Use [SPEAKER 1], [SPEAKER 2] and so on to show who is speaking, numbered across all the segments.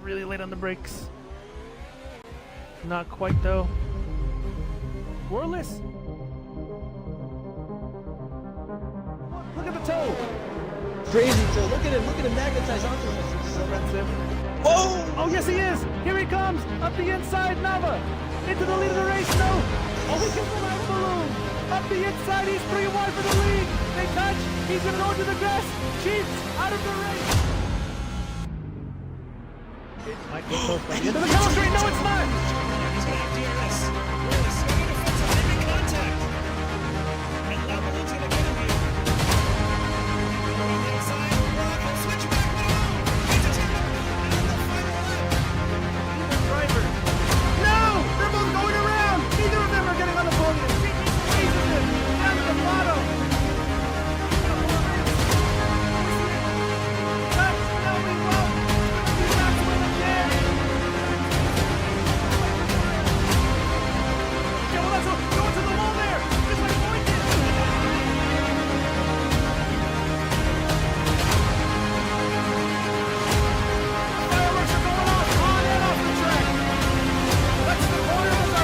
[SPEAKER 1] really late on the brakes. Not quite though. Whirless. Look at the toe.
[SPEAKER 2] Crazy toe. Look at him magnetize onto him.
[SPEAKER 1] Oh, yes he is. Here he comes. Up the inside, Nava. Into the lead of the race. No. Oh, he gets the last balloon. Up the inside, he's 3 wide for the lead. They touch. He's going to go into the grass. Chiefs out of the race. It might be close by the end of the counter straight. No, it's not.
[SPEAKER 3] He's going to have DRS. Willis going to defense on making contact. And now Balloon's going to get him here. On the outside, Brock will switch back. He's a turn. And the final lap.
[SPEAKER 1] Driver. No! They're both going around. Neither of them are getting on the podium. Jesus, down to the bottom. That's going well. He's not to win again. Yeah, well, that's going to the wall there. Just like Boyd did. Fireworks are going off on and off the track. That's the corner of the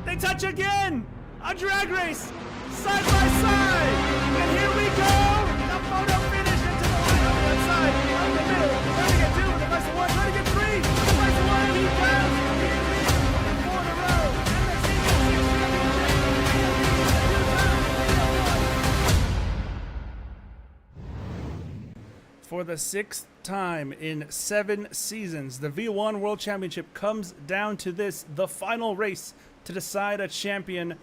[SPEAKER 1] They touch again! A drag race! Side by side! And here we go! The photo finish into the line on the outside! On the middle! Trying to get 2 with the vice of 1, trying to get 3! The vice of 1, he down! He leads 4 in a row! For the 6th time in 7 seasons, the V1 World Championship comes down to this, the final race to decide a champion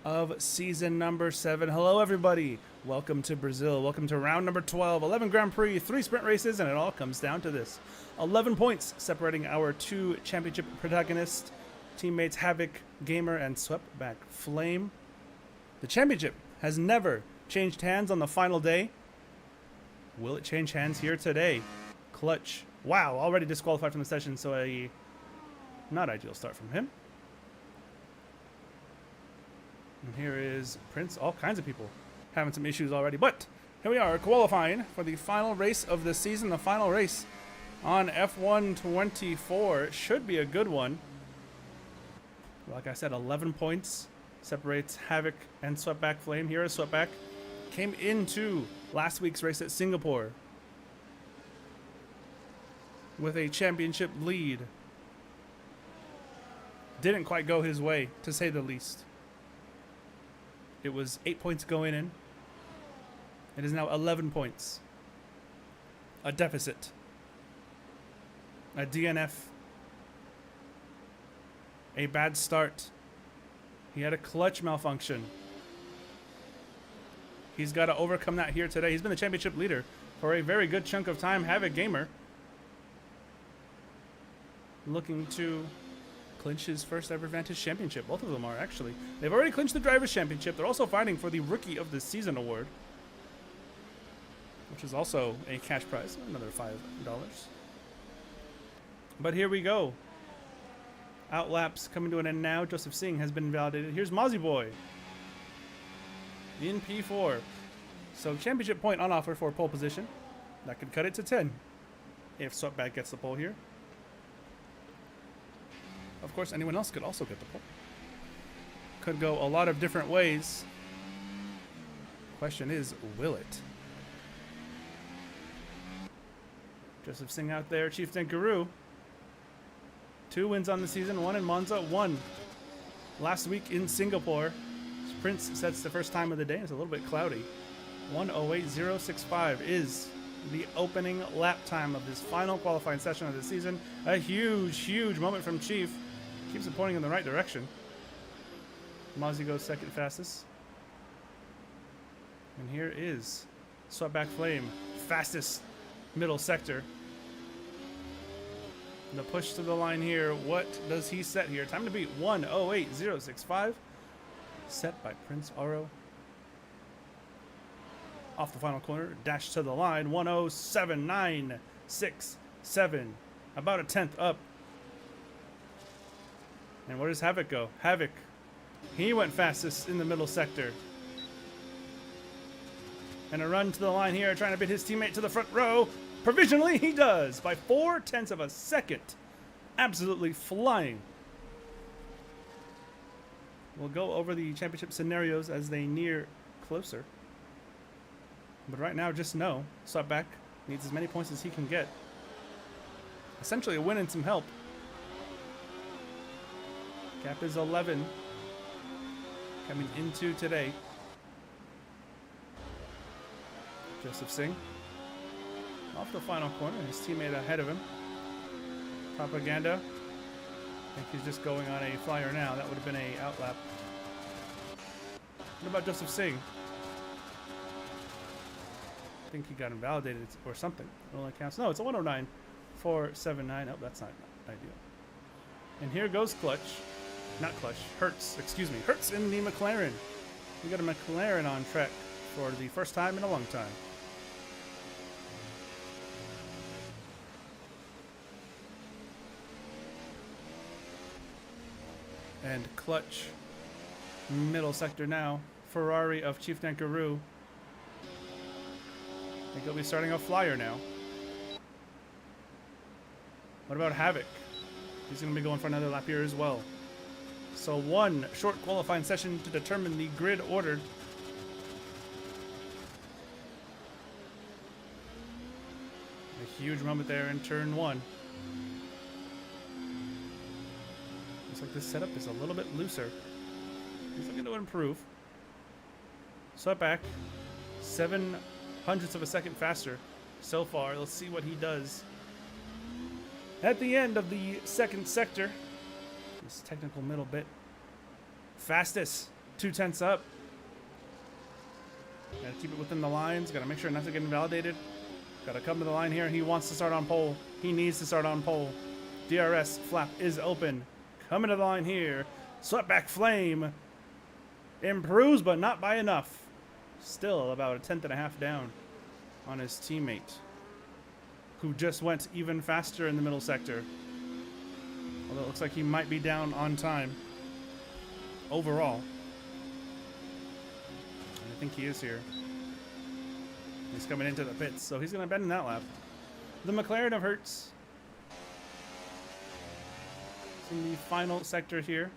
[SPEAKER 1] of season number 7. Hello, everybody. Welcome to Brazil. Welcome to round number 12. 11 Grand Prix, 3 sprint races, and it all comes down to this. 11 points separating our 2 championship protagonists, teammates Havoc, Gamer, and Swept-Back Flame. The championship has never changed hands on the final day. Will it change hands here today? Clutch. Wow, already disqualified from the session, so a not ideal start from him. And here is Prince. All kinds of people having some issues already. But here we are qualifying for the final race of the season. The final race on F1 24. It should be a good one. Like I said, 11 points separates Havoc and Swept-Back Flame. Here is Swept-Back. Came into last week's race at Singapore with a championship lead. Didn't quite go his way, to say the least. It was 8 points going in. It is now 11 points. A deficit. A DNF. A bad start. He had a clutch malfunction. He's got to overcome that here today. He's been the championship leader for a very good chunk of time. Havoc Gamer looking to clinch his first ever Vantage Championship. Both of them are, actually. They've already clinched the Drivers' Championship. They're also fighting for the Rookie of the Season award, which is also a cash prize, another $5. But here we go. Outlaps coming to an end now. Joseph Singh has been validated. Here's Mozzie Boy in P4. So championship point on offer for pole position. That could cut it to 10 if Swept-Back gets the pole here. Of course, anyone else could also get the pole. Could go a lot of different ways. Question is, will it? Joseph Singh out there, Chieftain Guru. 2 wins on the season, 1 in Monza, 1 last week in Singapore. Prince sets the first time of the day. It's a little bit cloudy. 1:08.065 is the opening lap time of this final qualifying session of the season. A huge, huge moment from Chief. Keeps it pointing in the right direction. Mozzie goes second fastest. And here is Swept-Back Flame, fastest middle sector. The push to the line here. What does he set here? Time to beat 1:08.065. Set by Prince Aro. Off the final corner, dash to the line, 1:07.967. About a tenth up. And where does Havoc go? Havoc, he went fastest in the middle sector. And a run to the line here, trying to beat his teammate to the front row. Provisionally, he does by 0.4 of a second. Absolutely flying. We'll go over the championship scenarios as they near closer. But right now, just know, Slapback needs as many points as he can get. Essentially a win and some help. Gap is 11 coming into today. Joseph Singh off the final corner, his teammate ahead of him. Propaganda. I think he's just going on a flyer now. That would have been a outlap. What about Joseph Singh? I think he got invalidated or something. It only counts. No, it's a 109.479. Oh, that's not ideal. And here goes Clutch. Not Clutch. Hertz. Excuse me. Hertz in the McLaren. We got a McLaren on track for the first time in a long time. And Clutch, middle sector now. Ferrari of Chief Dankaroo. I think he'll be starting a flyer now. What about Havoc? He's going to be going for another lap here as well. So one short qualifying session to determine the grid order. A huge moment there in turn one. Looks like this setup is a little bit looser. He's looking to improve. Swept back 0.07 of a second faster so far. Let's see what he does at the end of the second sector. This technical middle bit. Fastest 0.2 up. Gotta keep it within the lines. Gotta make sure not to get invalidated. Gotta come to the line here. He wants to start on pole. He needs to start on pole. DRS flap is open. Coming to the line here. Swept back Flame. Improves, but not by enough. Still about 1/10.5 down on his teammate, who just went even faster in the middle sector. Although it looks like he might be down on time overall. And I think he is here. He's coming into the pits, so he's going to bend in that lap. The McLaren of Hertz. It's in the final sector here.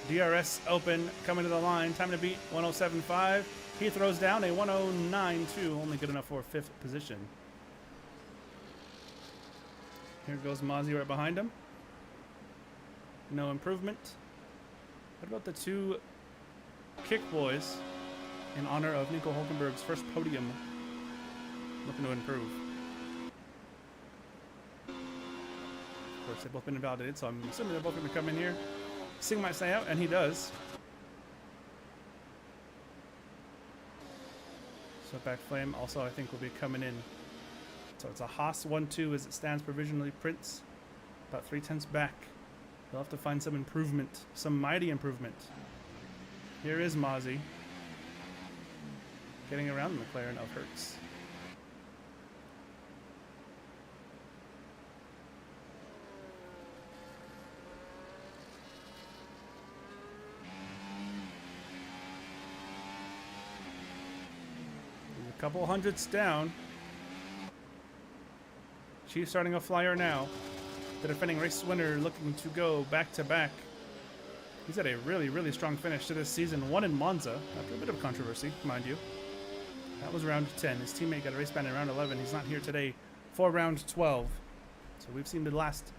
[SPEAKER 1] DRS open, coming to the line. Time to beat 107.5. He throws down a 109.2, only good enough for 5th position. Here goes Mozzie right behind him. No improvement. What about the two Kick Boys in honor of Nico Hulkenberg's first podium? Looking to improve. Of course, they've both been invalidated, so I'm assuming they're both going to come in here. Singh might stay out, and he does. So back Flame also, I think, will be coming in. So it's a Haas 1-2 as it stands provisionally. Prince about 0.3 back. They'll have to find some improvement, some mighty improvement. Here is Mozzie getting around the McLaren of Hertz. A couple hundredths down. Chief starting a flyer now. The defending race winner looking to go back to back. He's had a really, really strong finish to this season. Won in Monza after a bit of controversy, mind you. That was round 10. His teammate got a race ban in round 11. He's not here today for round 12. So we've seen the last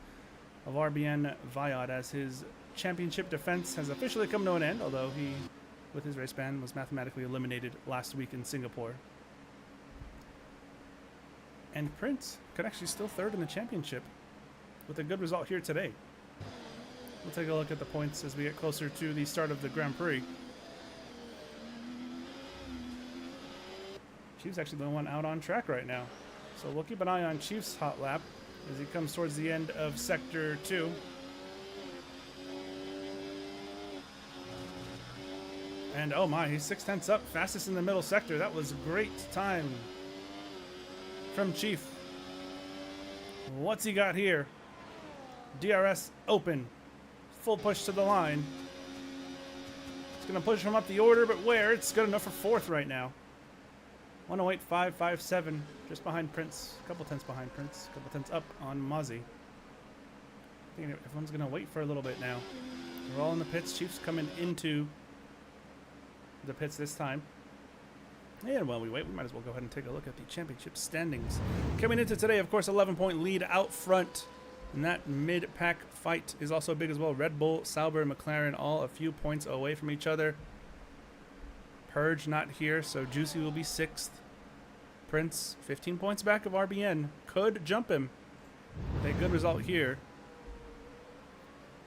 [SPEAKER 1] of RBN Vayad as his championship defense has officially come to an end, although he, with his race ban, was mathematically eliminated last week in Singapore. And Prince could actually still third in the championship with a good result here today. We'll take a look at the points as we get closer to the start of the Grand Prix. Chief's actually the one out on track right now. So we'll keep an eye on Chief's hot lap as he comes towards the end of Sector 2. And oh my, he's 0.6 up, fastest in the middle sector. That was great time from Chief. What's he got here? DRS open. Full push to the line. going to push him up the order, but where? It's good enough for fourth right now. 108.557, just behind Prince. A couple tenths behind Prince. A couple tenths up on Mozzie. I think everyone's going to wait for a little bit now. We're all in the pits. Chiefs coming into the pits this time. And while we wait, we might as well go ahead and take a look at the championship standings. Coming into today, of course, 11-point lead out front. And that mid-pack fight is also big as well. Red Bull, Sauber, and McLaren all a few points away from each other. Purge not here, so Juicy will be 6th. Prince, 15 points back of RBN. Could jump him with a good result here.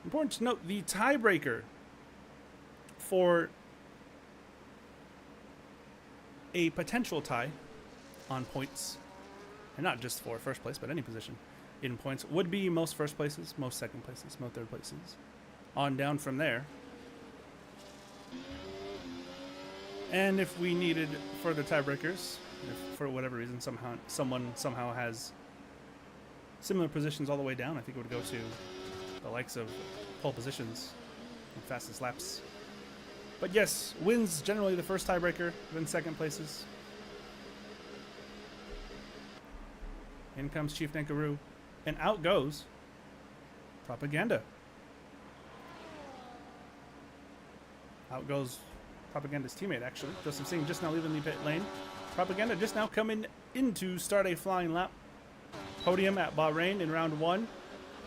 [SPEAKER 1] Important to note, the tiebreaker for a potential tie on points, and not just for first place, but any position in points, would be most first places, most second places, most third places, on down from there. And if we needed further tiebreakers, if for whatever reason someone somehow has similar positions all the way down, I think it would go to the likes of pole positions and fastest laps. But yes, wins generally the first tiebreaker, then second places. In comes Chief Nankaroo, and out goes Propaganda. Out goes Propaganda's teammate, actually. Joseph Singh just now leaving the pit lane. Propaganda just now coming in to start a flying lap. Podium at Bahrain in round 1,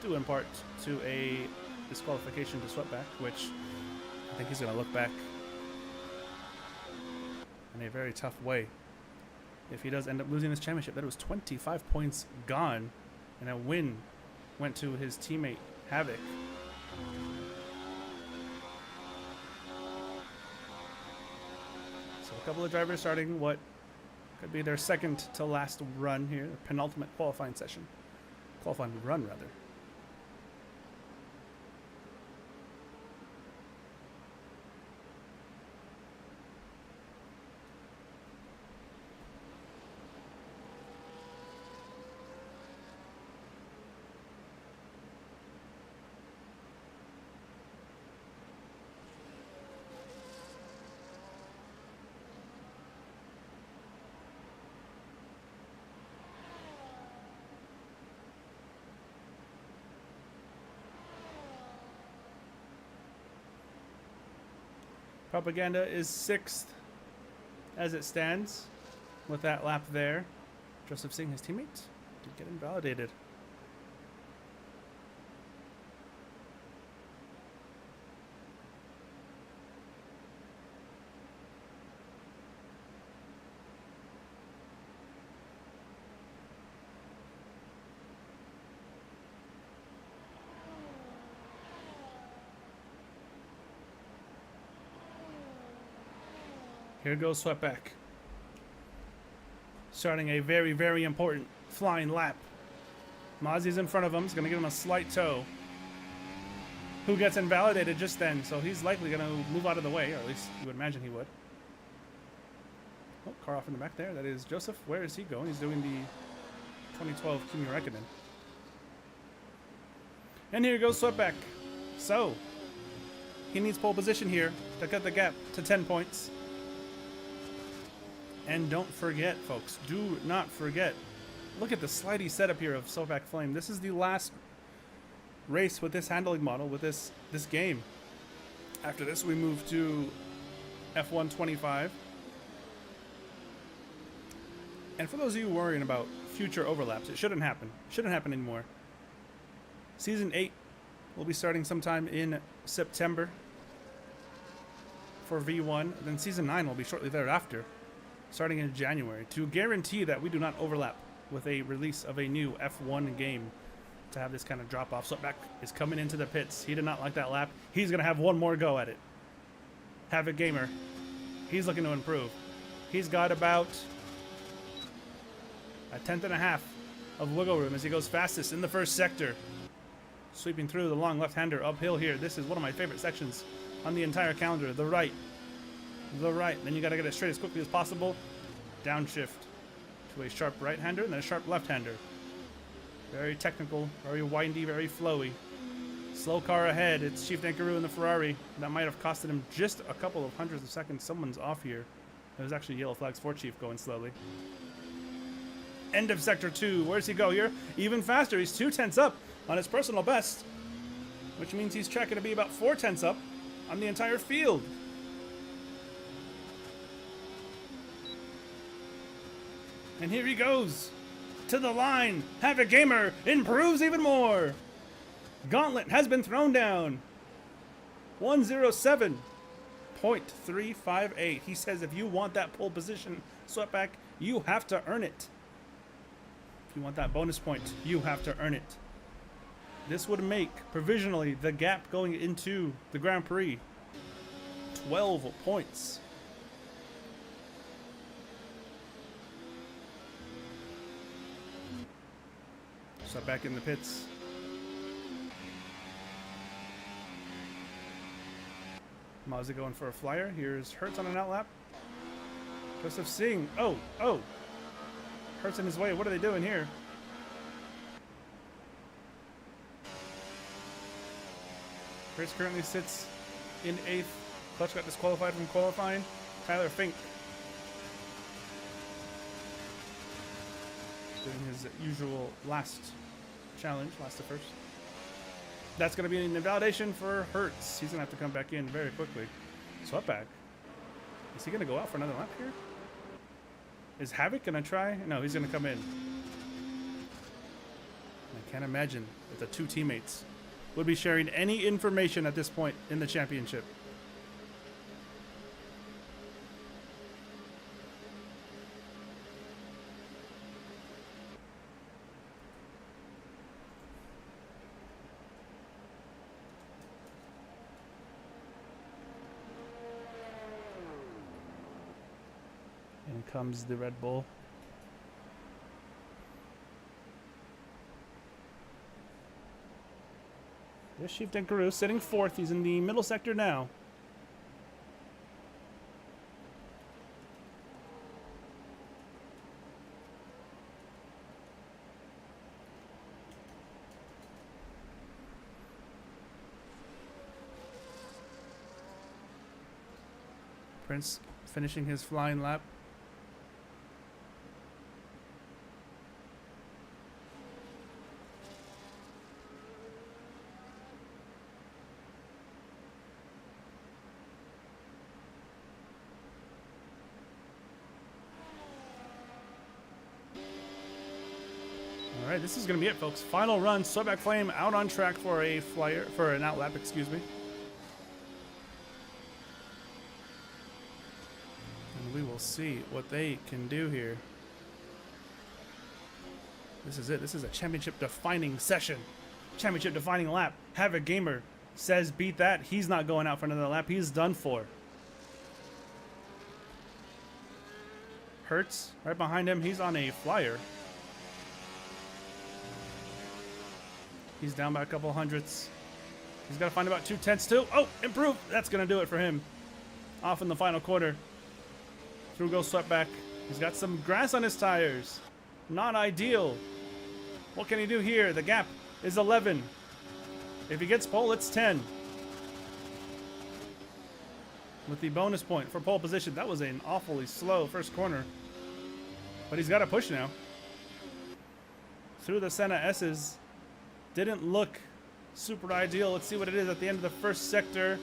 [SPEAKER 1] due in part to a disqualification to Sweatback, which I think he's going to look back in a very tough way if he does end up losing this championship. That was 25 points gone, and a win went to his teammate Havoc. So a couple of drivers starting what could be their second to last run here, the penultimate qualifying session. Qualifying run, rather. Propaganda is 6th as it stands with that lap there. Joseph Singh, his teammate, did get invalidated. Here goes Sweatback. Starting a very, very important flying lap. Mozzie's in front of him. He's going to give him a slight toe. Who gets invalidated just then, so he's likely going to move out of the way, or at least you would imagine he would. Oh, car off in the back there. That is Joseph. Where is he going? He's doing the 2012 Kimi Räikkönen. And here goes Sweatback. So, he needs pole position here to cut the gap to 10 points. And don't forget, folks, do not forget, look at the slidey setup here of Sweatback Flame. This is the last race with this handling model, with this game. After this, we move to F1 25. And for those of you worrying about future overlaps, it shouldn't happen. It shouldn't happen anymore. Season 8 will be starting sometime in September for V1. Then Season 9 will be shortly thereafter, starting in January, to guarantee that we do not overlap with a release of a new F1 game to have this kind of drop off. Sweatback is coming into the pits. He did not like that lap. He's going to have one more go at it. Havoc Gamer, he's looking to improve. He's got about a tenth and a half of wiggle room as he goes fastest in the first sector. Sweeping through the long left-hander uphill here. This is one of my favorite sections on the entire calendar. The right. Then you got to get it straight as quickly as possible. Downshift to a sharp right-hander and then a sharp left-hander. Very technical, very windy, very flowy. Slow car ahead. It's Chief Dankaroo in the Ferrari. That might have costed him just a couple of hundreds of seconds. Someone's off here. It was actually yellow flags for Chief going slowly. End of Sector 2. Where's he go here? Even faster. He's 2/10 up on his personal best, which means he's tracking to be about 4/10 up on the entire field. And here he goes to the line. Havoc Gamer improves even more. Gauntlet has been thrown down. 107.358. He says if you want that pole position, Sweatback, you have to earn it. If you want that bonus point, you have to earn it. This would make, provisionally, the gap going into the Grand Prix 12 points. So back in the pits. Mazda going for a flyer. Here's Hertz on an outlap. Joseph Singh. Oh. Hertz in his way. What are they doing here? Hertz currently sits in 8th. Clutch got disqualified from qualifying. Tyler Fink doing his usual last challenge, last to first. That's going to be an invalidation for Hertz. He's going to have to come back in very quickly. Sweatback. Is he going to go out for another lap here? Is Havoc going to try? No, he's going to come in. I can't imagine that the two teammates would be sharing any information at this point in the championship. In comes the Red Bull. There's Chief Dankaroo sitting 4th. He's in the middle sector now. Prince finishing his flying lap. All right, this is going to be it, folks. Final run. Sweatback Flame out on track for a flyer, for an outlap, excuse me. And we will see what they can do here. This is it. This is a championship-defining session. Championship-defining lap. Havoc Gamer says beat that. He's not going out for another lap. He's done for. Hertz right behind him. He's on a flyer. He's down by a couple hundredths. He's got to find about 2/10 too. Oh, improve. That's going to do it for him. Off in the final quarter. Through goes Sweatback. He's got some grass on his tires. Not ideal. What can he do here? The gap is 11. If he gets pole, it's 10. With the bonus point for pole position. That was an awfully slow first corner. But he's got to push now. Through the Senna S's. Didn't look super ideal. Let's see what it is at the end of the first sector.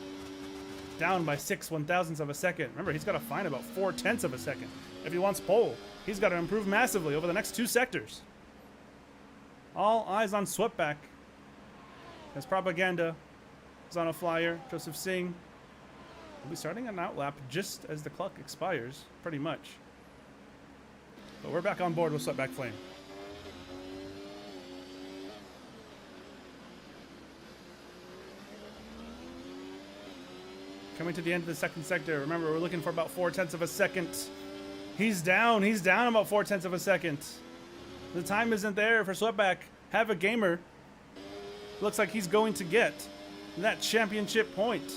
[SPEAKER 1] Down by 6/1000ths of a second. Remember, he's got to find about 4/10 of a second. If he wants pole, he's got to improve massively over the next 2 sectors. All eyes on Sweatback. As Propaganda is on a flyer. Joseph Singh will be starting an outlap just as the clock expires, pretty much. But we're back on board with Sweatback Flame. Coming to the end of the second sector. Remember, we're looking for about 4/10 of a second. He's down. He's down about 4/10 of a second. The time isn't there for Sweatback. Havoc Gamer. Looks like he's going to get that championship point.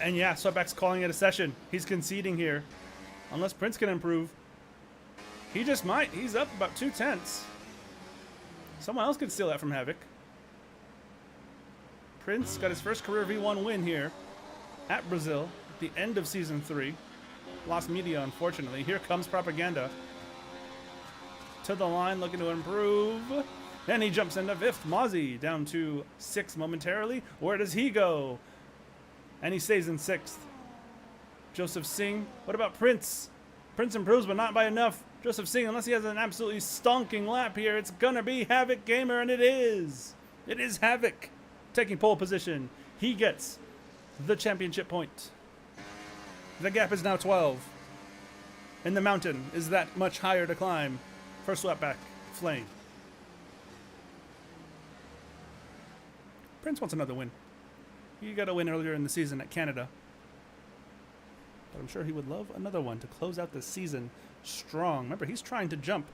[SPEAKER 1] And yeah, Sweatback's calling it a session. He's conceding here. Unless Prince can improve. He just might. He's up about 2/10. Someone else could steal that from Havoc. Prince got his first career V1 win here at Brazil at the end of Season 3. Lost media, unfortunately. Here comes Propaganda. To the line, looking to improve. And he jumps into 5th. Mozzie down to 6th momentarily. Where does he go? And he stays in 6th. Joseph Singh. What about Prince? Prince improves, but not by enough. Joseph Singh, unless he has an absolutely stonking lap here, it's gonna be Havoc Gamer, and it is. It is Havoc taking pole position. He gets the championship point. The gap is now 12. And the mountain is that much higher to climb. First lap back, Flame. Prince wants another win. He got a win earlier in the season at Canada. But I'm sure he would love another one to close out the season strong. Remember, he's trying to jump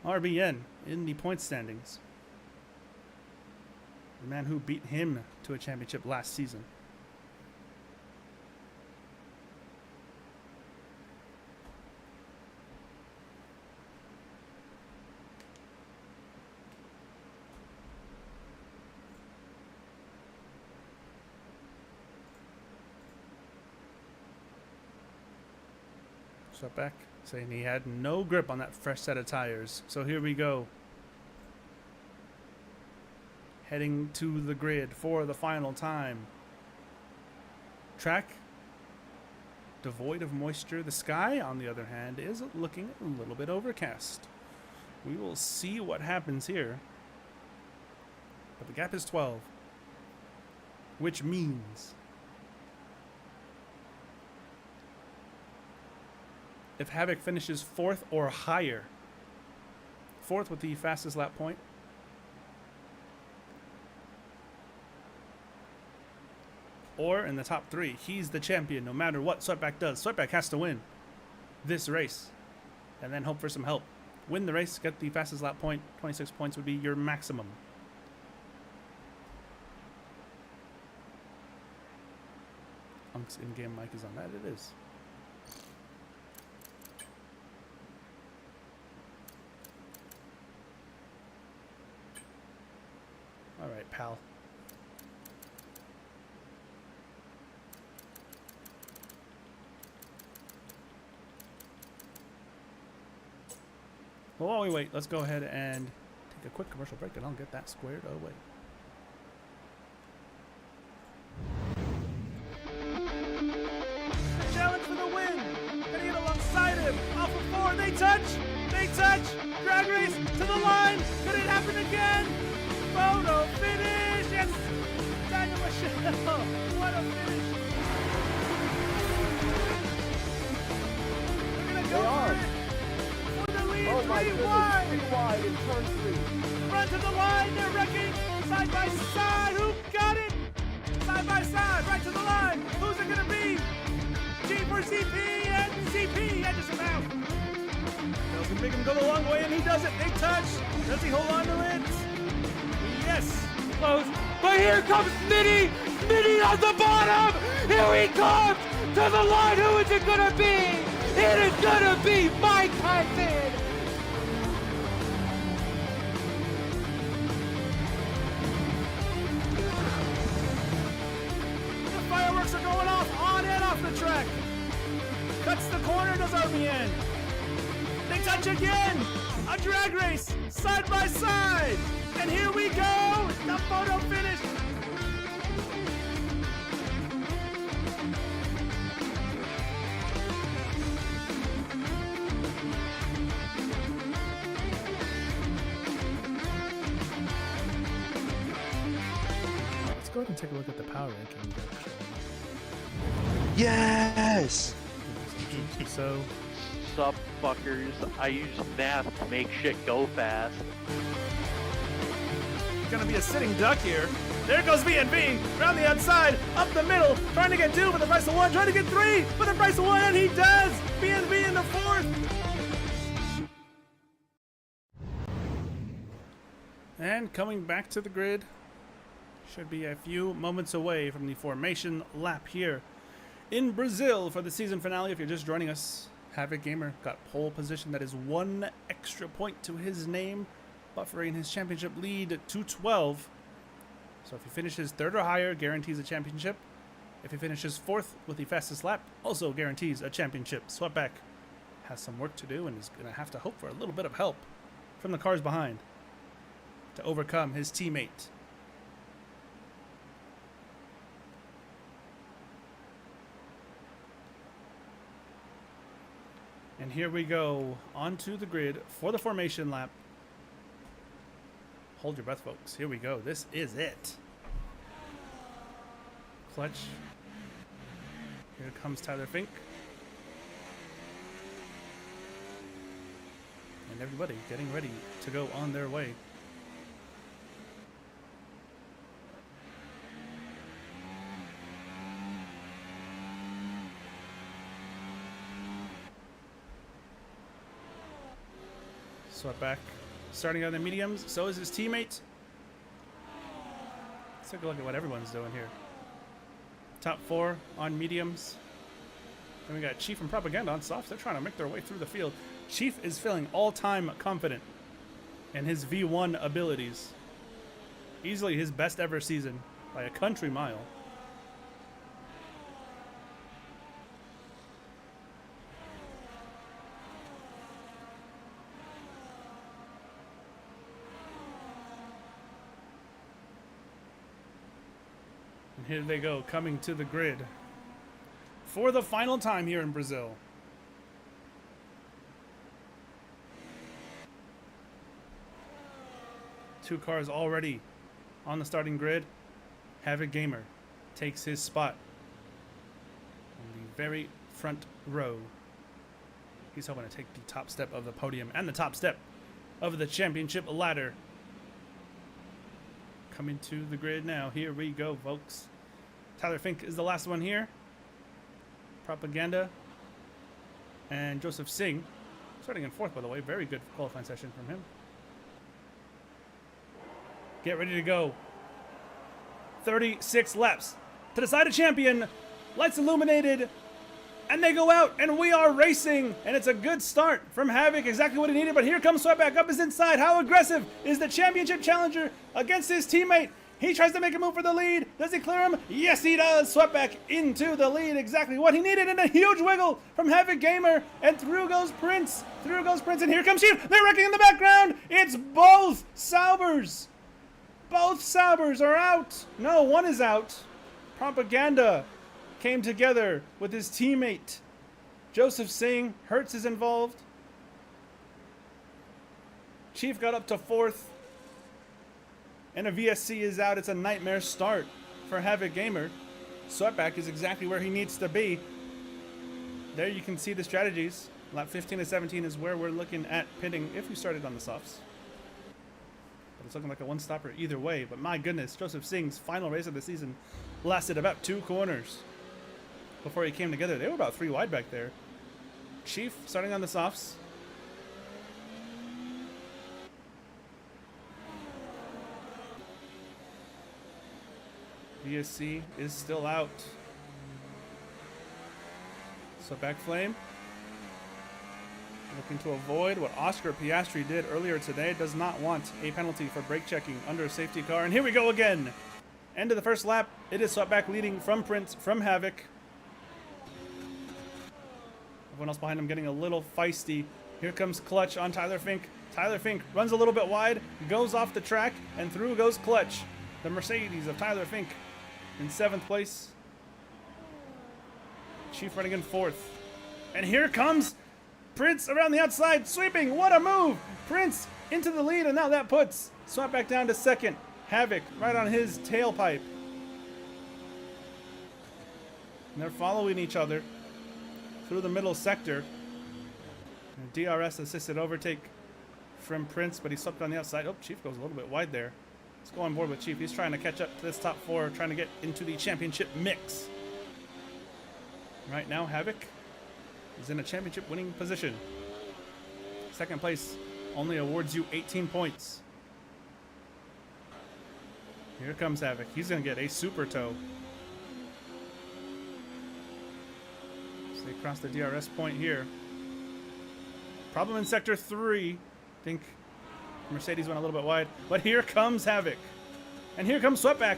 [SPEAKER 1] RBN in the point standings. The man who beat him to a championship last season. Back saying he had no grip on that fresh set of tires. So here we go. Heading to the grid for the final time. Track devoid of moisture. The sky, on the other hand, is looking a little bit overcast. We will see what happens here. But the gap is 12. Which means if Havoc finishes 4th or higher, 4th with the fastest lap point, or in the top 3, he's the champion no matter what Sweatback does. Sweatback has to win this race and then hope for some help. Win the race, get the fastest lap point. 26 points would be your maximum. Unk's in-game mic is on that. It is. All right, pal. Well, while we wait, let's go ahead and take a quick commercial break and I'll get that squared away. The challenge for the win! Gonna get alongside him! Off of 4, they touch! They touch! Drag race to the line! Could it happen again? Photo finish! Yes! Daniel Michelle! What a finish! They're gonna go for it! For the lead,
[SPEAKER 2] Oh my
[SPEAKER 1] 3
[SPEAKER 2] goodness,
[SPEAKER 1] wide!
[SPEAKER 2] 3 wide in turn 3.
[SPEAKER 1] Run to the line, they're wrecking! Side by side, who got it? Side by side, right to the line! Who's it gonna be? G for CP, and CP edges him out! Nelson make him go the long way, and he does it! They touch! Does he hold on to it? Yes!
[SPEAKER 4] Close. But here comes Smitty! Smitty on the bottom! Here he comes! To the line, who is it gonna be? It is gonna be Mike Tyson!
[SPEAKER 1] The fireworks are going off on and off the track! Cuts the corner, does RBN! They touch again! A drag race, side by side! And here we go! The photo finish! Let's go ahead and take a look at the power ranking.
[SPEAKER 5] Yes!
[SPEAKER 1] So,
[SPEAKER 5] Sup, fuckers. I use math to make shit go fast.
[SPEAKER 1] gonna be a sitting duck here. There goes VNV, around the outside, up the middle, trying to get 2 for the price of 1, trying to get 3 for the price of 1, and he does! VNV in the 4th! And coming back to the grid, should be a few moments away from the formation lap here in Brazil for the season finale. If you're just joining us, Havoc Gamer got pole position. That is 1 extra point to his name, buffering his championship lead to 12. So if he finishes third or higher, guarantees a championship. If he finishes fourth with the fastest lap, also guarantees a championship. Sweatback has some work to do and is going to have to hope for a little bit of help from the cars behind to overcome his teammate. And here we go onto the grid for the formation lap. Hold your breath, folks. Here we go. This is it. Clutch. Here comes Tyler Fink. And everybody getting ready to go on their way. Sweatback starting on the mediums. So is his teammate. Let's take a look at what everyone's doing here. Top 4 on mediums. Then we got Chief and Propaganda on softs. They're trying to make their way through the field. Chief is feeling all-time confident in his V1 abilities. Easily his best ever season by a country mile. And here they go, coming to the grid for the final time here in Brazil. Two cars already on the starting grid. Havoc Gamer takes his spot in the very front row. He's hoping to take the top step of the podium and the top step of the championship ladder. Coming to the grid now. Here we go, folks. Tyler Fink is the last one here. Propaganda and Joseph Singh starting in fourth, by the way. Very good qualifying session from him. Get ready to go. 36 laps to decide a champion. Lights illuminated. And they go out, and we are racing. And it's a good start from Havoc, exactly what he needed. But here comes Sweatback up his inside. How aggressive is the championship challenger against his teammate? He tries to make a move for the lead. Does he clear him? Yes, he does. Sweatback into the lead, exactly what he needed. And a huge wiggle from Havoc Gamer. And through goes Prince. Through goes Prince. And here comes Chief. They're wrecking in the background. It's both Saubers. Both Saubers are out. No, one is out. Propaganda came together with his teammate. Joseph Singh. Hertz is involved. Chief got up to fourth. And a VSC is out. It's a nightmare start for Havoc Gamer. Sweatback is exactly where he needs to be. There you can see the strategies. Lap 15 to 17 is where we're looking at pitting if we started on the softs. But it's looking like a one-stopper either way. But my goodness, Joseph Singh's final race of the season lasted about 2 corners before he came together. They were about 3 wide back there. Chief starting on the softs. VSC is still out. So Backflame looking to avoid what Oscar Piastri did earlier today. Does not want a penalty for brake checking under a safety car. And here we go again. End of the first lap. It is Sweatback leading from Prince, from Havoc. Everyone else behind him getting a little feisty. Here comes Clutch on Tyler Fink. Tyler Fink runs a little bit wide, goes off the track, and through goes Clutch. The Mercedes of Tyler Fink in 7th place. Chief running in 4th. And here comes Prince around the outside, sweeping. What a move! Prince into the lead, and now that puts Sweatback down to 2nd. Havoc right on his tailpipe. And they're following each other through the middle sector. And DRS assisted overtake from Prince, but he swept on the outside. Oh, Chief goes a little bit wide there. Let's go on board with Chief. He's trying to catch up to this top 4, trying to get into the championship mix. Right now, Havoc is in a championship winning position. 2nd place only awards you 18 points. Here comes Havoc. He's going to get a super toe. So they cross the DRS point here. Problem in sector 3. I think Mercedes went a little bit wide. But here comes Havoc. And here comes Sweatback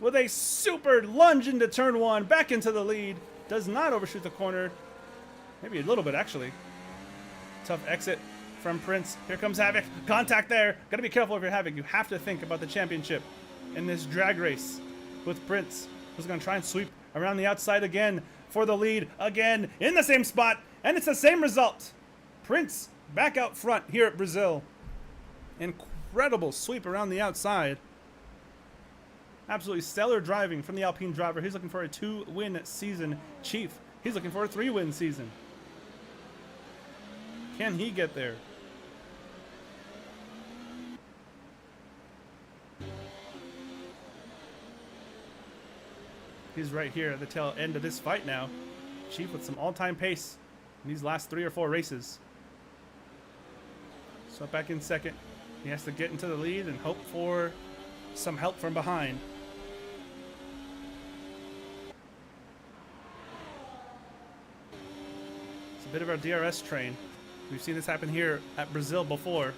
[SPEAKER 1] with a super lunge into turn 1, back into the lead. Does not overshoot the corner. Maybe a little bit, actually. Tough exit from Prince. Here comes Havoc. Contact there. Gotta be careful if you're Havoc. You have to think about the championship in this drag race with Prince, who's gonna try and sweep around the outside again for the lead. Again, in the same spot. And it's the same result. Prince back out front here at Brazil. Incredible sweep around the outside. Absolutely stellar driving from the Alpine driver. He's looking for a 2-win season. Chief, he's looking for a 3-win season. Can he get there? He's right here at the tail end of this fight now. Chief with some all-time pace in these last 3 or 4 races. So back in second. He has to get into the lead and hope for some help from behind. It's a bit of our DRS train. We've seen this happen here at Brazil before.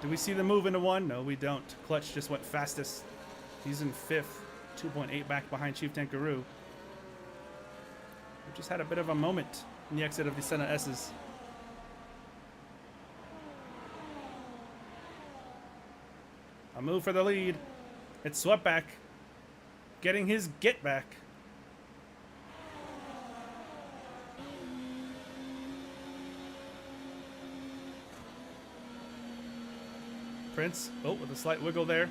[SPEAKER 1] Do we see the move into 1? No, we don't. Clutch just went fastest. He's in 5th, 2.8 back behind Chief Tankaroo. We just had a bit of a moment in the exit of the Senna S's. A move for the lead. It's Sweatback getting his get back. Prince, oh, with a slight wiggle there.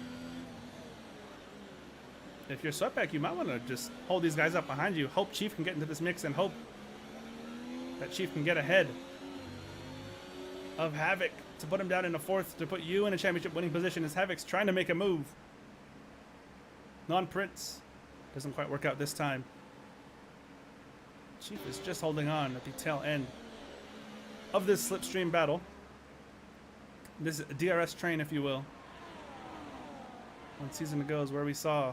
[SPEAKER 1] If you're Sweatback, you might want to just hold these guys up behind you. Hope Chief can get into this mix and hope that Chief can get ahead of Havoc to put him down in a 4th, to put you in a championship winning position as Havoc's trying to make a move. Non-Prince. Doesn't quite work out this time. Chief is just holding on at the tail end of this slipstream battle. This DRS train, if you will. 1 season ago is where we saw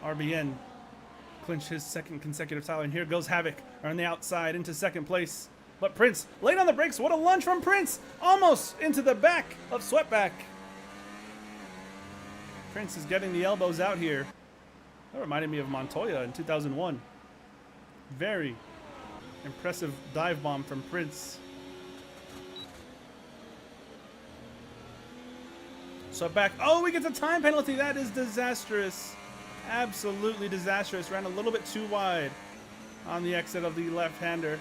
[SPEAKER 1] RBN clinch his 2nd consecutive title. And here goes Havoc on the outside into 2nd place. But Prince, late on the brakes. What a lunge from Prince. Almost into the back of Sweatback. Prince is getting the elbows out here. That reminded me of Montoya in 2001. Very impressive dive bomb from Prince. Sweatback. Oh, we get the time penalty. That is disastrous. Absolutely disastrous. Ran a little bit too wide on the exit of the left-hander.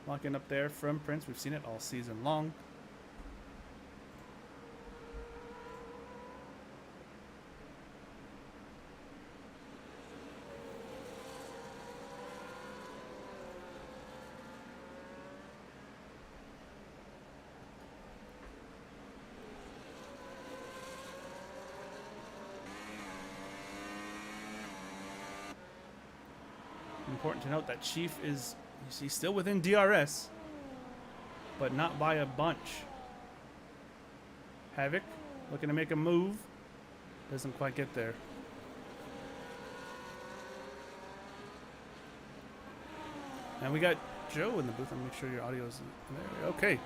[SPEAKER 1] Locking up there from Prince. We've seen it all season long. Important to note that Chief is, he's still within DRS, but not by a bunch. Havoc looking to make a move. Doesn't quite get there. And we got Joe in the booth. Let me make sure your audio's there. Okay.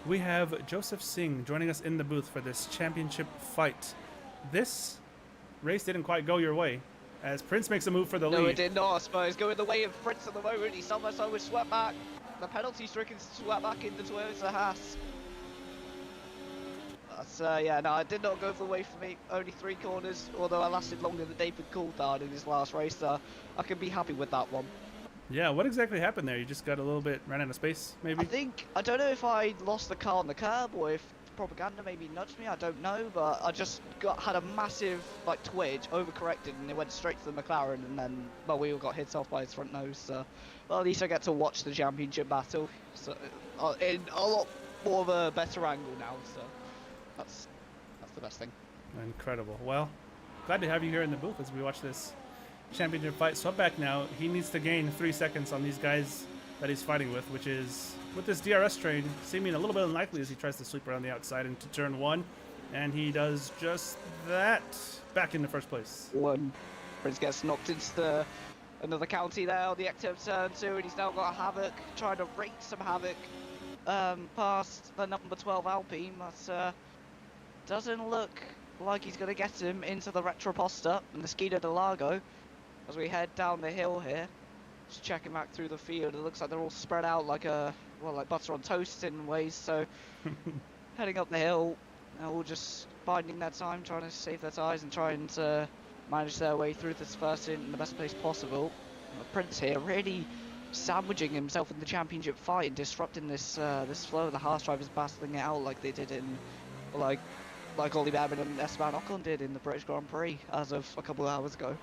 [SPEAKER 1] We have Joseph Singh joining us in the booth for this championship fight. This race didn't quite go your way, as Prince makes a move for the lead.
[SPEAKER 2] No, it did not, I suppose. Going the way of Prince at the moment. He's almost with Sweatback. The penalty stricken Sweatback into Toyota Haas. Yeah, no, it did not go the way for me. Only 3 corners, although I lasted longer than David Coulthard in his last race. I can be happy with that one.
[SPEAKER 1] Yeah, what exactly happened there? You just got a little bit ran out of space, maybe?
[SPEAKER 2] I don't know if I lost the car on the curb or if propaganda maybe nudged me, I don't know, but I just had a massive twitch, overcorrected, and it went straight to the McLaren, and then my wheel got hit off by his front nose. So, well, at least I get to watch the championship battle, so in a lot more of a better angle now. So that's the best thing.
[SPEAKER 1] Incredible. Well, glad to have you here in the booth as we watch this championship fight. Sweatback now, he needs to gain 3 seconds on these guys that he's fighting with, which is, with this DRS train, seeming a little bit unlikely as he tries to sweep around the outside into turn 1. And he does just that. Back into first place.
[SPEAKER 2] Prince gets knocked into another county there on the exit of turn 2, and he's now got Havoc trying to rake some havoc past the number 12 Alpine, but doesn't look like he's going to get him into the Retroposta and the Skida de Largo as we head down the hill here. Just checking back through the field, it looks like they're all spread out like like butter on toast in ways, so heading up the hill, all just biding their time, trying to save their tyres and trying to manage their way through this first in the best place possible. Prince here really sandwiching himself in the championship fight and disrupting this this flow of the Haas drivers battling it out like they did in like Ollie Behrman and Esteban Ocon did in the British Grand Prix as of a couple of hours ago.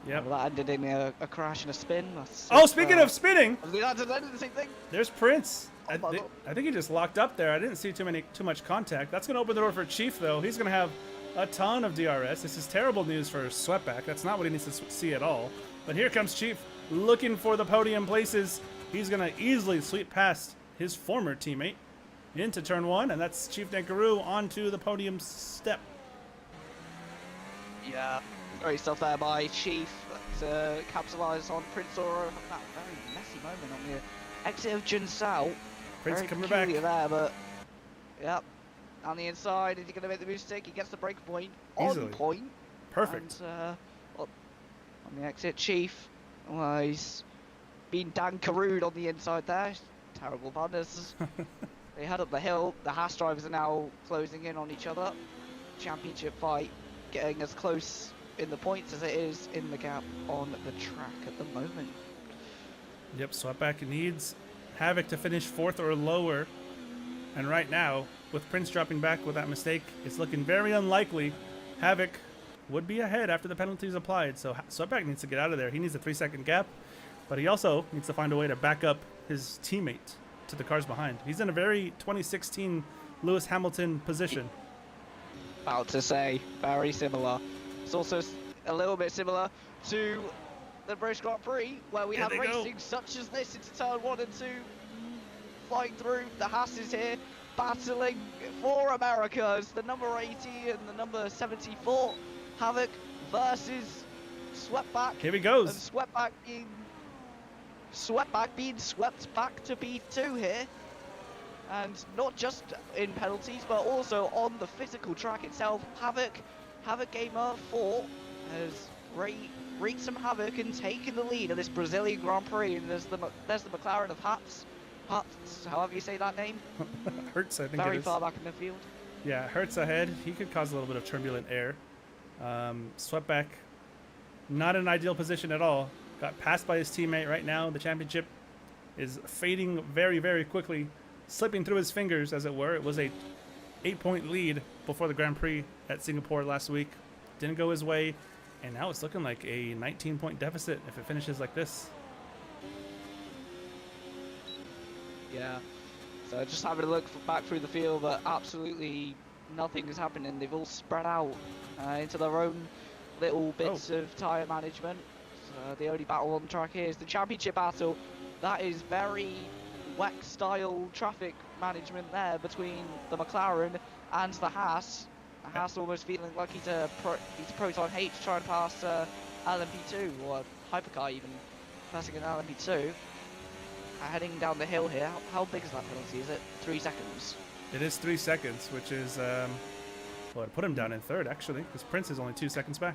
[SPEAKER 1] Yep.
[SPEAKER 2] That ended in a crash and a spin.
[SPEAKER 1] Oh, speaking of spinning,
[SPEAKER 2] that did the same thing.
[SPEAKER 1] there's Prince.
[SPEAKER 2] Oh my God.
[SPEAKER 1] I think he just locked up there. I didn't see too much contact. That's going to open the door for Chief, though. He's going to have a ton of DRS. This is terrible news for Sweatback. That's not what he needs to see at all. But here comes Chief looking for the podium places. He's going to easily sweep past his former teammate into turn one, and that's Chief Denkaroo onto the podium step.
[SPEAKER 2] Yeah, great stuff there by Chief to capitalise on Prince Aura. That very messy moment on the exit of Jinsao.
[SPEAKER 1] Prince
[SPEAKER 2] Very
[SPEAKER 1] coming back.
[SPEAKER 2] peculiar there, but yep. On the inside, is he going to make the mistake? He gets the break point.
[SPEAKER 1] Easily.
[SPEAKER 2] On point.
[SPEAKER 1] Perfect.
[SPEAKER 2] And, on the exit, Chief. Well, he's been Dankarooed on the inside there. Terrible punters. They head up the hill. The Haas drivers are now closing in on each other. Championship fight getting as close in the points as it is in the gap on the track at the moment.
[SPEAKER 1] Yep, Sweatback needs Havoc to finish fourth or lower. And right now, with Prince dropping back with that mistake, it's looking very unlikely Havoc would be ahead after the penalty is applied. So Sweatback needs to get out of there. He needs a 3-second gap, but he also needs to find a way to back up his teammate to the cars behind. He's in a very 2016 Lewis Hamilton position.
[SPEAKER 2] About to say, very similar. It's also a little bit similar to the British Grand Prix, where we
[SPEAKER 1] Here
[SPEAKER 2] have
[SPEAKER 1] they go.
[SPEAKER 2] racing such as this into turn 1 and 2. Flying through, the Haas is here, battling for America as the number 80 and the number 74. Havoc versus Sweatback.
[SPEAKER 1] Here he
[SPEAKER 2] And
[SPEAKER 1] goes.
[SPEAKER 2] Sweatback being swept back to B2 here. And not just in penalties, but also on the physical track itself. Havoc Gamer 4 has wreaked some havoc and taken the lead of this Brazilian Grand Prix. And there's the McLaren of Hutz, however you say that name.
[SPEAKER 1] Hertz, I think it
[SPEAKER 2] Very
[SPEAKER 1] is.
[SPEAKER 2] far back in the field.
[SPEAKER 1] Yeah, Hertz ahead. He could cause a little bit of turbulent air. Sweatback, not an ideal position at all. Got passed by his teammate right now. The championship is fading very, very quickly, slipping through his fingers, as it were. It was a 8-point lead before the Grand Prix at Singapore last week. Didn't go his way, and now it's looking like a 19-point deficit if it finishes like this.
[SPEAKER 2] Yeah. So just having a look back through the field, but absolutely nothing is happening. They've all spread out into their own little bits of tyre management. So the only battle on the track here is the championship battle. That is very WEC style traffic management there between the McLaren and the Haas. The Haas almost feeling like he's a Proton H trying to pass LMP2 or Hypercar even passing an LMP2. Heading down the hill here. How big is that penalty? Is it 3 seconds?
[SPEAKER 1] It is 3 seconds, which is, well, it put him down in third, actually, because Prince is only 2 seconds back.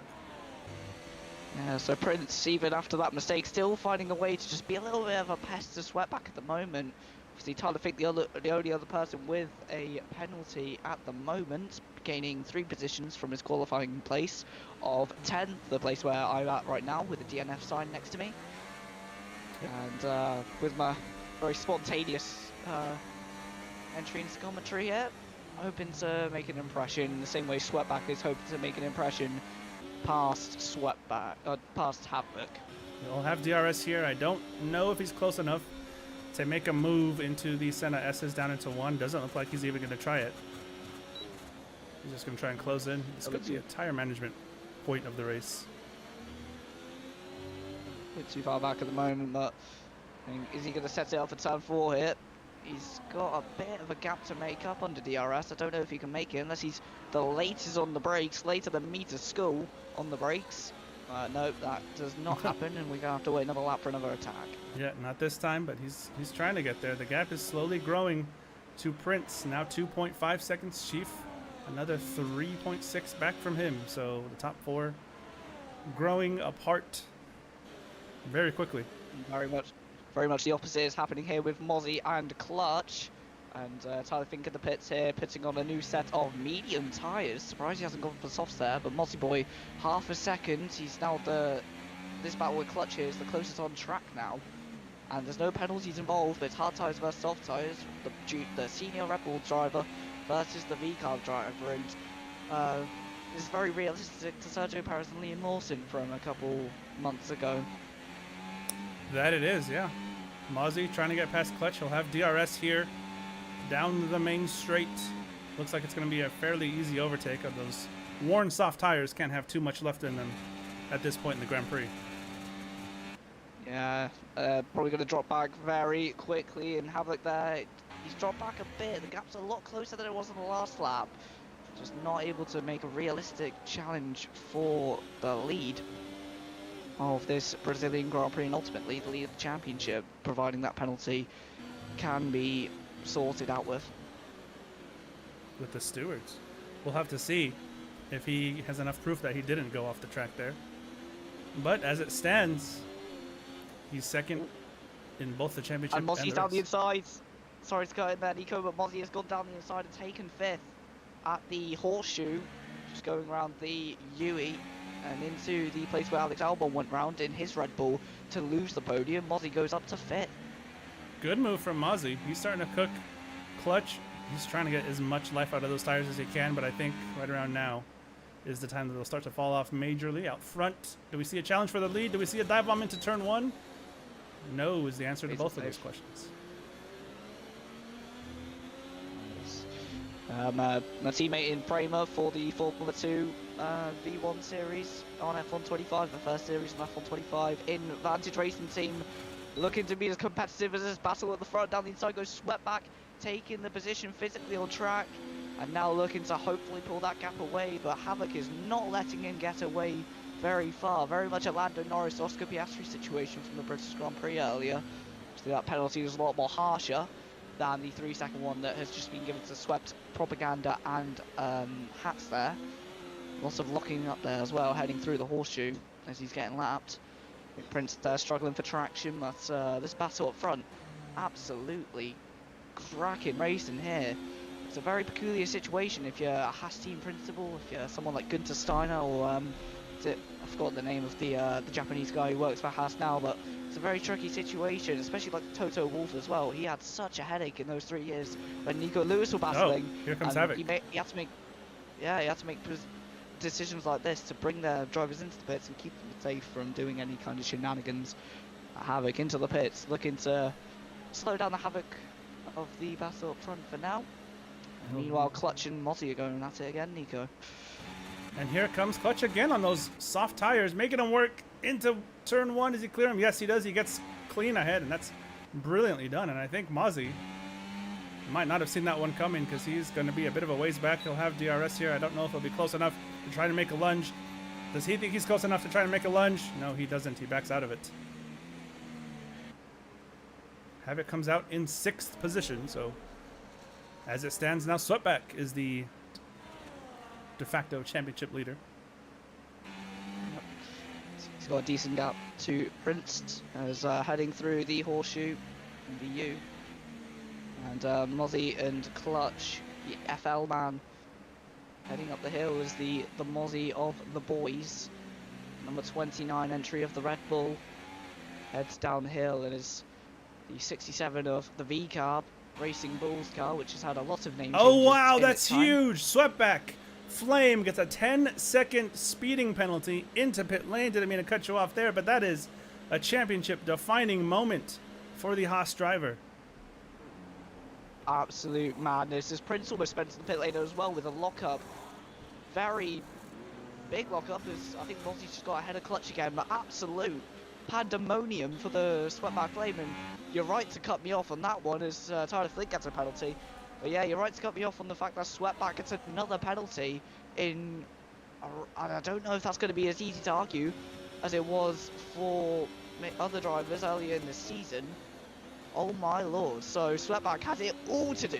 [SPEAKER 2] Yeah, so Prince, even after that mistake, still finding a way to just be a little bit of a pest to Sweatback at the moment. Obviously, Tyler Fink, the only other person with a penalty at the moment, gaining 3 positions from his qualifying place of 10th, the place where I'm at right now with the DNF sign next to me.
[SPEAKER 1] Yep.
[SPEAKER 2] And with my very spontaneous entry into commentary here, hoping to make an impression in the same way Sweatback is hoping to make an impression past past Havoc.
[SPEAKER 1] We'll have DRS here. I don't know if he's close enough to make a move into the Senna S's down into 1. Doesn't look like he's even going to try it. He's just going to try and close in. This could be a tire management point of the race.
[SPEAKER 2] A bit too far back at the moment, but I mean, is he going to set it up for turn 4 here? He's got a bit of a gap to make up under DRS. I don't know if he can make it unless he's the latest on the brakes, later than me to school on the brakes. No, that does not happen, and we're gonna have to wait another lap for another attack.
[SPEAKER 1] Yeah, not this time, but he's trying to get there. The gap is slowly growing to Prince. Now 2.5 seconds, Chief. Another 3.6 back from him. So the top four growing apart very quickly.
[SPEAKER 2] Very much the opposite is happening here with Mozzie and Clutch. And Tyler Fink in the pits here, putting on a new set of medium tyres. Surprised he hasn't gone for softs there, but Mozzie Boy, half a second. He's now this battle with Clutch here is the closest on track now. And there's no penalties involved, but it's hard tyres versus soft tyres. The senior Red Bull driver versus the V-Carb driver. And this is very realistic to Sergio Perez and Liam Lawson from a couple months ago.
[SPEAKER 1] That it is, yeah. Mozzie trying to get past Clutch. He'll have DRS here down the main straight. Looks like it's going to be a fairly easy overtake of those worn soft tires. Can't have too much left in them at this point in the Grand Prix.
[SPEAKER 2] Yeah, probably going to drop back very quickly, and Havoc there, he's dropped back a bit. The gap's a lot closer than it was in the last lap. Just not able to make a realistic challenge for the lead of this Brazilian Grand Prix, and ultimately the lead of the championship, providing that penalty can be sorted out with
[SPEAKER 1] the stewards. We'll have to see if he has enough proof that he didn't go off the track there. But as it stands, he's second in both the championship
[SPEAKER 2] and Mozzie's
[SPEAKER 1] the
[SPEAKER 2] down the
[SPEAKER 1] race.
[SPEAKER 2] inside. Sorry to cut in there, Nico, but Mozzie has gone down the inside and taken 5th at the Horseshoe, just going around the UE and into the place where Alex Albon went round in his Red Bull to lose the podium. Mozzie goes up to 5th.
[SPEAKER 1] Good move from Mozzie. He's starting to cook. Clutch, he's trying to get as much life out of those tires as he can, but I think right around now is the time that they'll start to fall off majorly. Out front, do we see a challenge for the lead? Do we see a dive bomb into turn 1? No is the answer to both of those questions.
[SPEAKER 2] My teammate in Prema for the Formula 2 V1 series on F125, the first series on F125 in Vantage Racing Team, looking to be as competitive as this battle at the front. Down the inside goes swept back, taking the position physically on track, and now looking to hopefully pull that gap away, but Havoc is not letting him get away very far. Very much a Lando Norris, Oscar Piastri situation from the British Grand Prix earlier. So that penalty was a lot more harsher than the 3-second one that has just been given to Swept, Propaganda and Hats there. Lots of locking up there as well, heading through the Horseshoe as he's getting lapped. Prince there struggling for traction, but this battle up front, absolutely cracking racing here. It's a very peculiar situation if you're a Haas team principal, if you're someone like Gunther Steiner, or I forgot the name of the Japanese guy who works for Haas now, but it's a very tricky situation, especially like Toto Wolff as well. He had such a headache in those 3 years when Nico Lewis were battling.
[SPEAKER 1] Oh, here comes
[SPEAKER 2] and
[SPEAKER 1] Havoc.
[SPEAKER 2] He had to make decisions like this to bring their drivers into the pits and keep them safe from doing any kind of shenanigans. Havoc into the pits, looking to slow down the havoc of the battle up front for now. Meanwhile, Clutch and Mozzie are going at it again, Nico.
[SPEAKER 1] And here comes Clutch again on those soft tires, making him work into turn 1. Does he clear him? Yes, he does. He gets clean ahead, and that's brilliantly done. And I think Mozzie might not have seen that one coming because he's going to be a bit of a ways back. He'll have DRS here. I don't know if he'll be close enough to try to make a lunge. Does he think he's close enough to try to make a lunge? No, he doesn't. He backs out of it. Havoc comes out in 6th position, so as it stands now, Sweatback is the de facto championship leader.
[SPEAKER 2] He's got a decent gap to Prince as heading through the Horseshoe and the U. And Mozzie and Clutch, the FL man, heading up the hill is the Mozzie of the boys. Number 29 entry of the Red Bull heads down the hill and is the 67 of the V-Carb Racing Bulls car, which has had a lot of names.
[SPEAKER 1] Oh wow, that's huge! Sweatback Flame gets a 10-second speeding penalty into pit lane. Didn't mean to cut you off there, but that is a championship-defining moment for the Haas driver.
[SPEAKER 2] Absolute madness. As Prince almost spent to the pit lane as well with a lockup. Very big lockup as I think Mozzie's just got ahead of Clutch again, but absolute pandemonium for the Sweatback Flame. And you're right to cut me off on that one as Tyler Flint gets a penalty. But yeah, you're right to cut me off on the fact that Sweatback gets another penalty in I don't know if that's going to be as easy to argue as it was for other drivers earlier in the season. Oh my lord. So Sweatback has it all to do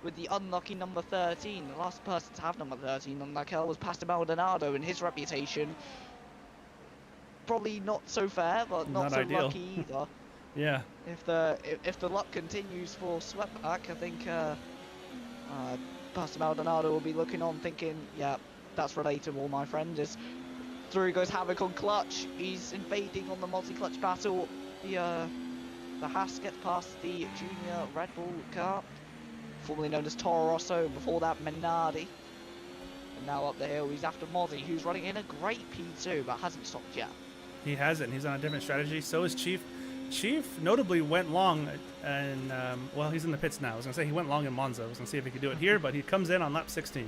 [SPEAKER 2] with the unlucky number 13. The last person to have number 13 on that car was Pastor Maldonado, and his reputation probably not so fair, but not so
[SPEAKER 1] ideal.
[SPEAKER 2] lucky either.
[SPEAKER 1] Yeah.
[SPEAKER 2] If the luck continues for Sweatback, I think Pastor Maldonado will be looking on thinking, yeah, that's relatable, my friend. As through goes Havoc on clutch, he's invading on the multi-clutch battle. The Haas gets past the junior Red Bull car, formerly known as Toro Rosso, before that Minardi. And now up the hill, he's after Mozzie, who's running in a great P2, but hasn't stopped yet.
[SPEAKER 1] He hasn't. He's on a different strategy. So is Chief. Chief notably went long, and well, he's in the pits now. I was gonna say he went long in Monza. I was gonna see if he could do it here, but he comes in on lap 16.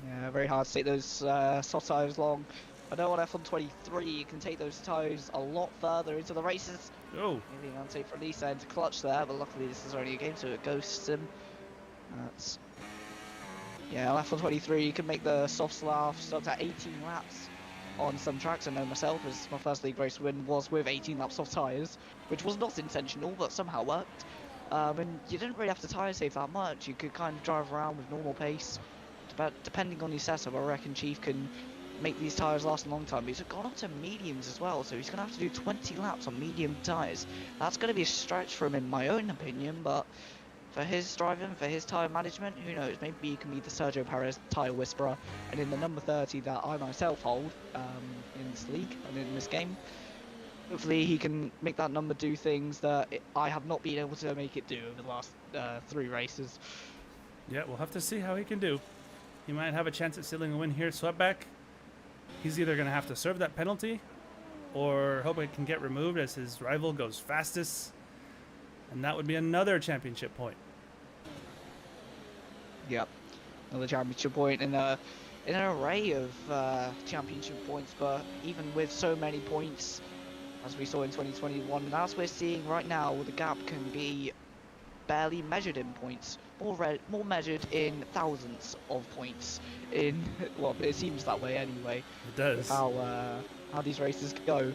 [SPEAKER 2] Yeah, very hard to take those soft tyres long. I know on F123 you can take those tyres a lot further into the races.
[SPEAKER 1] Oh,
[SPEAKER 2] Maybe unsafe for Lisa into clutch there, but luckily this is only a game, so it ghosts him. That's yeah, on F123 you can make the soft laps up to 18 laps on some tracks. I know myself, as my first league race win was with 18 laps soft tyres, which was not intentional, but somehow worked. And you didn't really have to tyre save that much. You could kind of drive around with normal pace. Depending on your setup, I reckon Chief can make these tyres last a long time. He's gone up to mediums as well, so he's going to have to do 20 laps on medium tyres. That's going to be a stretch for him in my own opinion, but for his driving, for his tyre management, who knows, maybe he can be the Sergio Perez tyre whisperer, and in the number 30 that I myself hold in this league and in this game, hopefully he can make that number do things that I have not been able to make it do over the last 3 races.
[SPEAKER 1] yeah. We'll have to see how he can do. He might have a chance at sealing a win here. Sweatback. He's either gonna have to serve that penalty, or hope it can get removed as his rival goes fastest, and that would be another championship point.
[SPEAKER 2] Yep, another championship point in an array of championship points, but even with so many points, as we saw in 2021, and as we're seeing right now, the gap can be barely measured in points, more measured in thousands of points. In well, it seems that way anyway.
[SPEAKER 1] It does.
[SPEAKER 2] How these races go.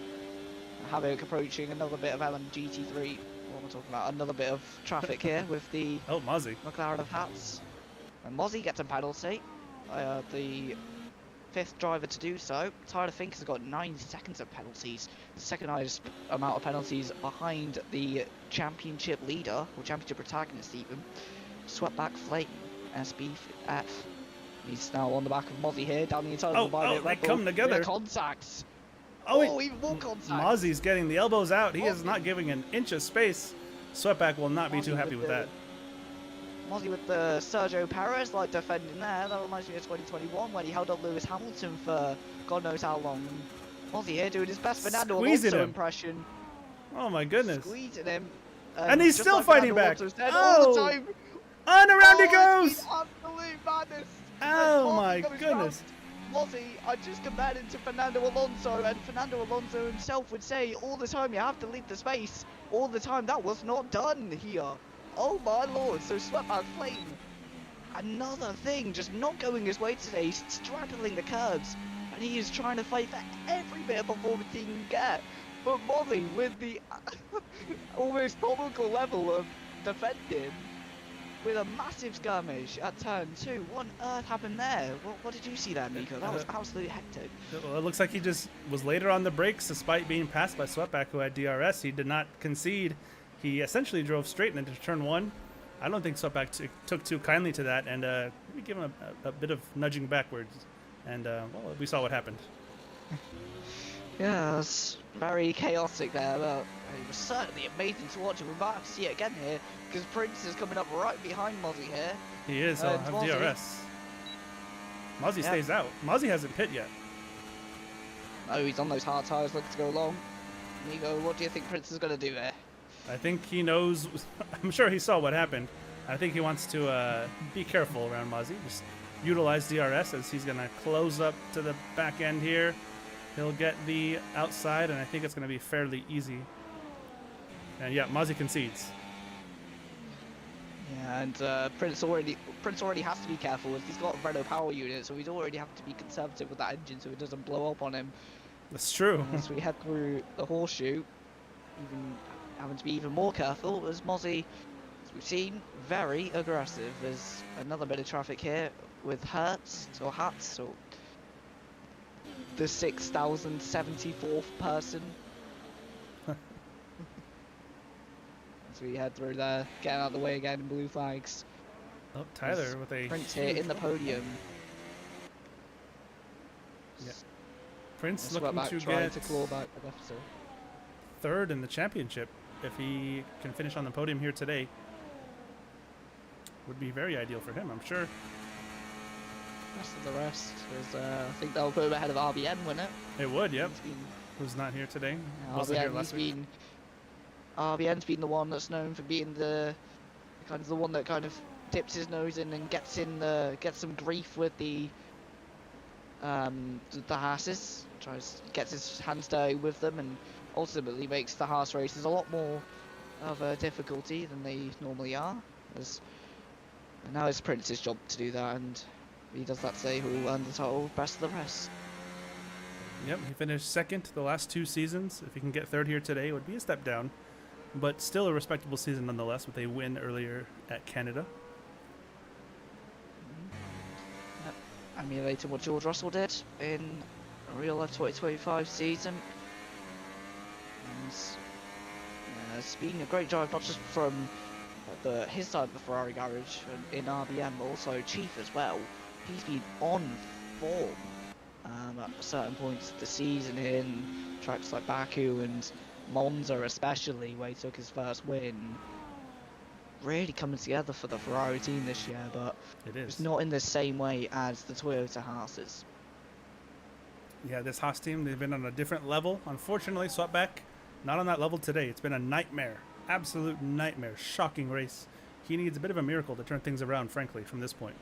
[SPEAKER 2] Havoc approaching another bit of LMGT3. What am I talking about? Another bit of traffic here with the
[SPEAKER 1] Oh, Mozzie.
[SPEAKER 2] McLaren of hats. And Mozzie gets a penalty. The 5th driver to do so. Tyler Fink has got 9 seconds of penalties. The second highest amount of penalties behind the championship leader, or championship protagonist even. Sweatback Flame, SBF. He's now on the back of Mozzie here, down the inside
[SPEAKER 1] Oh,
[SPEAKER 2] of the Red
[SPEAKER 1] they
[SPEAKER 2] Bull.
[SPEAKER 1] come together.
[SPEAKER 2] Bit of contact.
[SPEAKER 1] Oh,
[SPEAKER 2] Even more contact.
[SPEAKER 1] Mozzie's getting the elbows out. He is not giving an inch of space. Sweatback will not be too
[SPEAKER 2] Mozzie
[SPEAKER 1] happy with that.
[SPEAKER 2] Mozzie with the Sergio Perez like defending there. That reminds me of 2021 when he held up Lewis Hamilton for God knows how long. Mozzie here doing his best Fernando
[SPEAKER 1] Squeezing
[SPEAKER 2] Alonso
[SPEAKER 1] him.
[SPEAKER 2] impression.
[SPEAKER 1] Oh my goodness.
[SPEAKER 2] Squeezing him.
[SPEAKER 1] And he's
[SPEAKER 2] just
[SPEAKER 1] still
[SPEAKER 2] like
[SPEAKER 1] fighting
[SPEAKER 2] Fernando
[SPEAKER 1] back.
[SPEAKER 2] Alonso said all the
[SPEAKER 1] Oh.
[SPEAKER 2] time.
[SPEAKER 1] And around he
[SPEAKER 2] Oh,
[SPEAKER 1] goes.
[SPEAKER 2] it's absolute madness.
[SPEAKER 1] Oh
[SPEAKER 2] And
[SPEAKER 1] my
[SPEAKER 2] Mozzie goes
[SPEAKER 1] goodness.
[SPEAKER 2] round. Mozzie, I just compared him to Fernando Alonso, and Fernando Alonso himself would say all the time you have to leave the space. All the time, that was not done here. Oh my lord, so Sweatback Flame. Another thing, just not going his way today, he's straddling the curbs, and he is trying to fight for every bit of performance he can get. But Mozzie, with the almost comical level of defending, with a massive skirmish at turn 2. What on earth happened there? What did you see there, Nico? That was absolutely hectic.
[SPEAKER 1] Well, it looks like he just was later on the brakes despite being passed by Sweatback, who had DRS. He did not concede. He essentially drove straight into turn 1. I don't think Sweatback took too kindly to that, and maybe give him a bit of nudging backwards. And, well, we saw what happened.
[SPEAKER 2] Yeah, it was very chaotic there, but it was certainly amazing to watch, and we might have to see it again here, because Prince is coming up right behind Mozzie here.
[SPEAKER 1] He is. He'll have
[SPEAKER 2] Mozzie.
[SPEAKER 1] DRS. Mozzie
[SPEAKER 2] Yeah.
[SPEAKER 1] stays out. Mozzie hasn't pit yet.
[SPEAKER 2] Oh, he's on those hard tyres looking to go long. Nico, what do you think Prince is going to do there?
[SPEAKER 1] I think he knows. I'm sure he saw what happened. I think he wants to be careful around Mozzie. Just utilize DRS as he's going to close up to the back end here. He'll get the outside, and I think it's going to be fairly easy. And yeah, Mozzie concedes.
[SPEAKER 2] Yeah, and Prince already has to be careful as he's got a Renault power unit, so he'd already have to be conservative with that engine so it doesn't blow up on him.
[SPEAKER 1] That's true.
[SPEAKER 2] As we head through the horseshoe, even having to be even more careful as Mozzie, as we've seen, very aggressive. There's another bit of traffic here with Hertz or the 6,074th person. As we head through there, getting out of the way again in blue flags.
[SPEAKER 1] Oh, Tyler with a
[SPEAKER 2] Prince here in the podium.
[SPEAKER 1] Yeah. Prince
[SPEAKER 2] Sweat
[SPEAKER 1] looking
[SPEAKER 2] back,
[SPEAKER 1] to
[SPEAKER 2] trying
[SPEAKER 1] get
[SPEAKER 2] to claw back the deficit.
[SPEAKER 1] third in the championship. If he can finish on the podium here today, would be very ideal for him, I'm sure.
[SPEAKER 2] Rest of the rest is, I think that'll put him ahead of RBN, wouldn't it?
[SPEAKER 1] It would, yep.
[SPEAKER 2] He's been,
[SPEAKER 1] Who's not here today? Wasn't here last week.
[SPEAKER 2] RBN's been the one that's known for being the one that kind of dips his nose in and gets some grief with the Haas's, gets his hands dirty with them, and ultimately makes the Haas races a lot more of a difficulty than they normally are. And now it's Prince's job to do that, and he does that today. Who will earn the title best of the rest.
[SPEAKER 1] Yep, he finished second the last 2 seasons. If he can get third here today, it would be a step down, but still a respectable season nonetheless with a win earlier at Canada.
[SPEAKER 2] Emulating what George Russell did in a real life 2025 season. And it's been a great drive, not just from his side of the Ferrari garage in RBM, but also Chief as well. He's been on form at certain points of the season in tracks like Baku and Monza especially, where he took his first win. Really coming together for the Ferrari team this year, but
[SPEAKER 1] It is.
[SPEAKER 2] it's not in the same way as the Toyota Haas's.
[SPEAKER 1] Yeah, this Haas team, they've been on a different level. Unfortunately, Sweatback, not on that level today. It's been a nightmare. Absolute nightmare. Shocking race. He needs a bit of a miracle to turn things around, frankly, from this point.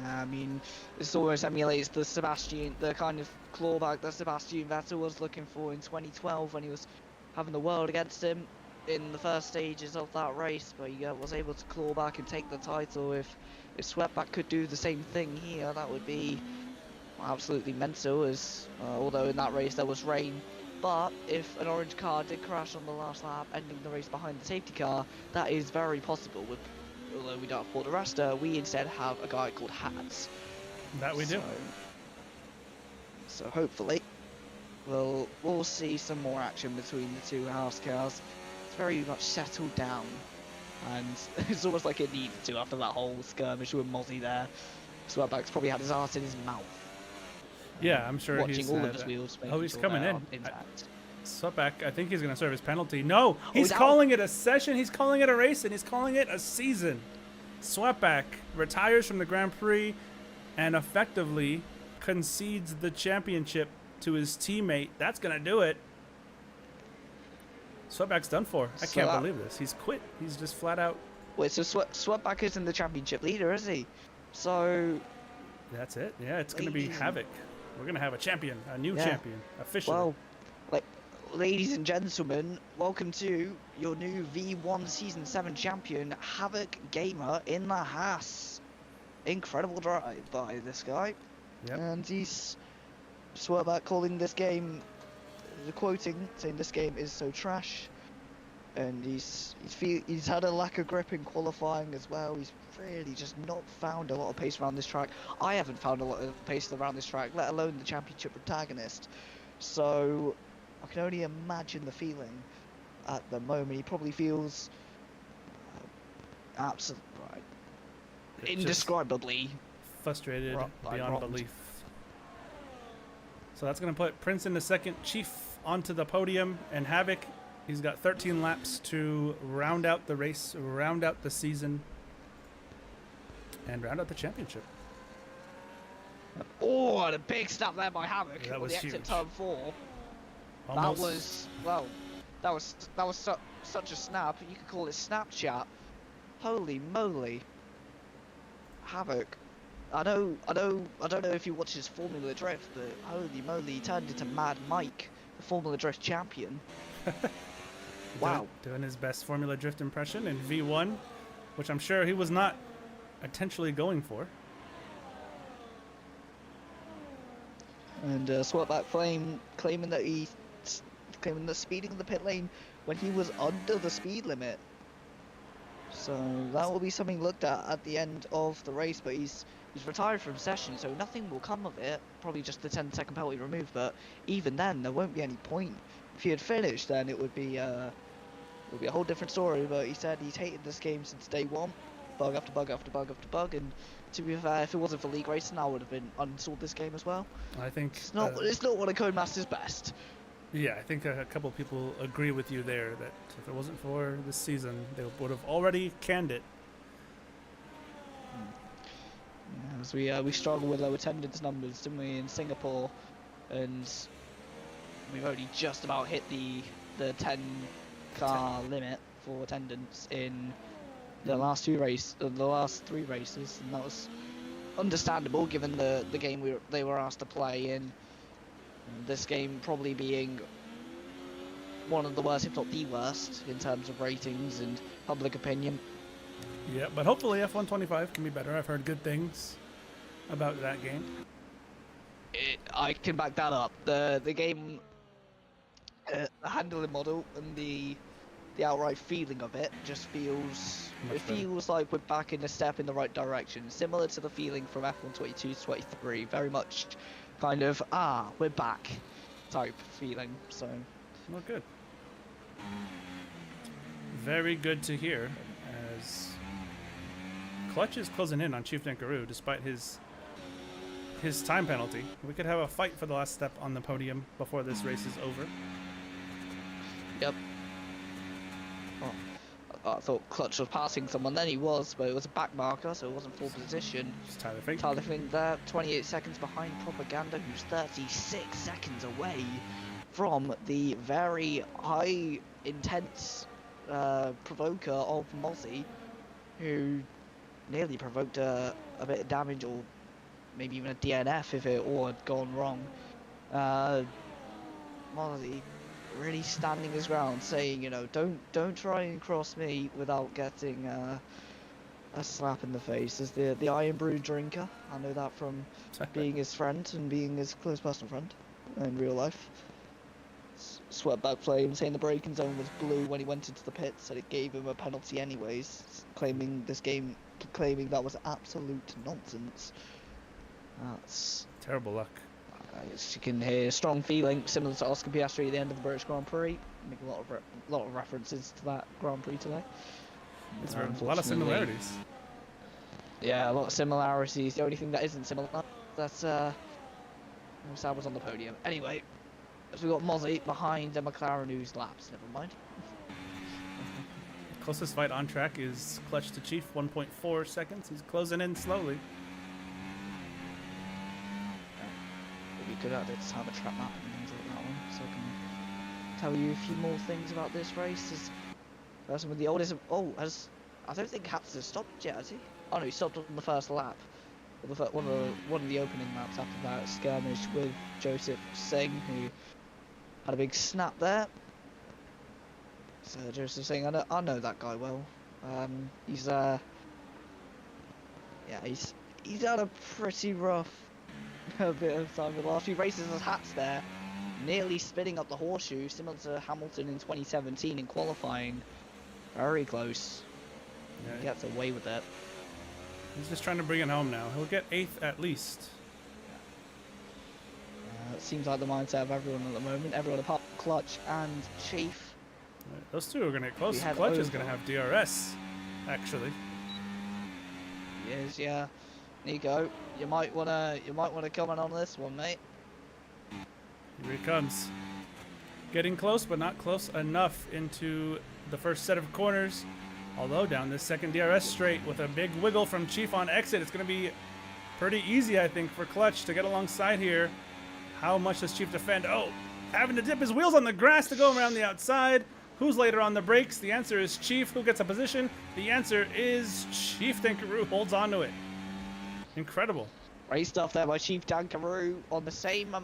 [SPEAKER 2] I mean, this almost emulates the kind of clawback that Sebastian Vettel was looking for in 2012 when he was having the world against him in the first stages of that race, but he was able to claw back and take the title. If Sweatback could do the same thing here, that would be absolutely mental, as although in that race there was rain. But if an orange car did crash on the last lap, ending the race behind the safety car, that is very possible. Although we don't have Paul di Resta, we instead have a guy called Hats.
[SPEAKER 1] That we do.
[SPEAKER 2] So hopefully we'll see some more action between the two house cars. It's very much settled down, and it's almost like it needed to after that whole skirmish with Mozzie there. Sweatback's probably had his heart in his mouth.
[SPEAKER 1] Yeah, I'm sure
[SPEAKER 2] Watching
[SPEAKER 1] he's
[SPEAKER 2] all
[SPEAKER 1] had,
[SPEAKER 2] of his wheels.
[SPEAKER 1] oh, he's coming in.
[SPEAKER 2] Intact.
[SPEAKER 1] Sweatback, I think he's going to serve his penalty. No, he's
[SPEAKER 2] he's out.
[SPEAKER 1] calling it a session. He's calling it a race, and he's calling it a season. Sweatback retires from the Grand Prix and effectively concedes the championship to his teammate. That's going to do it. Sweatback's done for. I
[SPEAKER 2] So
[SPEAKER 1] can't
[SPEAKER 2] that-
[SPEAKER 1] believe this. He's quit. He's just flat out.
[SPEAKER 2] Wait, so Sweatback isn't the championship leader, is he? So,
[SPEAKER 1] That's it. Yeah, it's going to be
[SPEAKER 2] Ladies and-
[SPEAKER 1] Havoc. We're going to have a champion, a new
[SPEAKER 2] Yeah.
[SPEAKER 1] champion, officially.
[SPEAKER 2] well, like, ladies and gentlemen, welcome to your new V1 Season 7 champion, Havoc Gamer in the Haas. Incredible drive by this guy.
[SPEAKER 1] Yep.
[SPEAKER 2] And he's Sweatback calling this game, quoting, saying this game is so trash. And he's had a lack of grip in qualifying as well. He's really just not found a lot of pace around this track. I haven't found a lot of pace around this track, let alone the championship protagonist. So I can only imagine the feeling at the moment. He probably feels absolutely
[SPEAKER 1] It's just
[SPEAKER 2] indescribably.
[SPEAKER 1] frustrated
[SPEAKER 2] by
[SPEAKER 1] beyond
[SPEAKER 2] problems.
[SPEAKER 1] belief. So that's going to put Prince in the second, Chief onto the podium, and Havoc, he's got 13 laps to round out the race, round out the season, and round out the championship.
[SPEAKER 2] Oh, and a big snap there by Havoc
[SPEAKER 1] That
[SPEAKER 2] on
[SPEAKER 1] was
[SPEAKER 2] the exit
[SPEAKER 1] huge.
[SPEAKER 2] turn 4.
[SPEAKER 1] Almost,
[SPEAKER 2] That was such a snap. You could call it Snapchat. Holy moly, Havoc. I don't know if you watch his Formula Drift, but holy moly, he turned into Mad Mike, the Formula Drift champion. Wow.
[SPEAKER 1] doing his best Formula Drift impression in V1. which I'm sure he was not intentionally going for.
[SPEAKER 2] And Swartback claiming that speeding in the pit lane when he was under the speed limit. So that will be something looked at the end of the race. But he's retired from session, so nothing will come of it. Probably just the 10-second penalty removed. But even then, there won't be any point. If he had finished, then it would be a whole different story. But he said he's hated this game since day one, bug after bug after bug after bug. And to be fair, if it wasn't for league racing, I would have been uninstalled this game as well.
[SPEAKER 1] I think
[SPEAKER 2] It's not one of Codemasters' best.
[SPEAKER 1] yeah, I think a couple people agree with you there that if it wasn't for this season, they would have already canned it.
[SPEAKER 2] As we struggle with low attendance numbers, didn't we, in Singapore, and we've only just about hit the 10 car limit for attendance in the last three races, and that was understandable given the game they were asked to play in. This game probably being one of the worst, if not the worst, in terms of ratings and public opinion.
[SPEAKER 1] Yeah, but hopefully F125 can be better. I've heard good things about that game.
[SPEAKER 2] I can back that up. The game, the handling model and the outright feeling of it just feels feels like we're back in a step in the right direction, similar to the feeling from F1 22 to 23. Very much kind of we're back type feeling. So
[SPEAKER 1] Well, good. Very good to hear, as Clutch is closing in on Chief Dinkaroo despite his time penalty. We could have a fight for the last step on the podium before this race is over.
[SPEAKER 2] yep. I thought Clutch was passing someone, then he was, but it was a back marker, so it wasn't full position.
[SPEAKER 1] It's Tyler Fink.
[SPEAKER 2] Tyler Fink there, 28 seconds behind Propaganda, who's 36 seconds away from the very high, intense provoker of Mozzie, who nearly provoked a bit of damage, or maybe even a DNF if it all had gone wrong. Mozzie really standing his ground, saying, don't try and cross me without getting a slap in the face. As the Iron Brew drinker, I know that from being his friend and being his close personal friend in real life. Sweatback Flame saying the braking zone was blue when he went into the pit, said it gave him a penalty anyways, claiming that was absolute nonsense. That's
[SPEAKER 1] Terrible luck.
[SPEAKER 2] as you can hear, strong feeling similar to Oscar Piastri at the end of the British Grand Prix. Make a lot of references to that Grand Prix today.
[SPEAKER 1] It's a lot of
[SPEAKER 2] Unfortunately,
[SPEAKER 1] similarities.
[SPEAKER 2] Yeah, a lot of similarities. The only thing that isn't similar, that's Sam was on the podium. Anyway, so we got Mozzie behind the McLaren who's laps. Never mind.
[SPEAKER 1] Closest fight on track is Clutch to Chief, 1.4 seconds. He's closing in slowly.
[SPEAKER 2] We could add a time of track map and things like that one, so I can tell you a few more things about this race. As person with the oldest. I don't think Hatz has stopped yet, has he? Oh no, he stopped on the first lap. One of the opening laps after that skirmish with Joseph Singh, who had a big snap there. So Joseph Singh, I know that guy well. He's had a pretty rough bit of time in the last few races as Hat's there, nearly spinning up the horseshoe, similar to Hamilton in 2017 in qualifying. Very close.
[SPEAKER 1] Yeah,
[SPEAKER 2] He gets away with it.
[SPEAKER 1] he's just trying to bring it home now. He'll get 8th at least.
[SPEAKER 2] It seems like the mindset of everyone at the moment. Everyone apart from Clutch and Chief.
[SPEAKER 1] Right, those two are going to get close.
[SPEAKER 2] We have
[SPEAKER 1] Clutch is
[SPEAKER 2] over.
[SPEAKER 1] going to have DRS, actually.
[SPEAKER 2] Yes, yeah. Nico, you might wanna comment on this one, mate.
[SPEAKER 1] Here he comes. Getting close, but not close enough into the first set of corners. Although down this second DRS straight with a big wiggle from Chief on exit, it's going to be pretty easy, I think, for Clutch to get alongside here. How much does Chief defend? Oh, having to dip his wheels on the grass to go around the outside. Who's later on the brakes? The answer is Chief. Who gets a position? The answer is Chief Dinkaroo holds on to it. Incredible.
[SPEAKER 2] Great stuff there by Chief Dankaroo on the same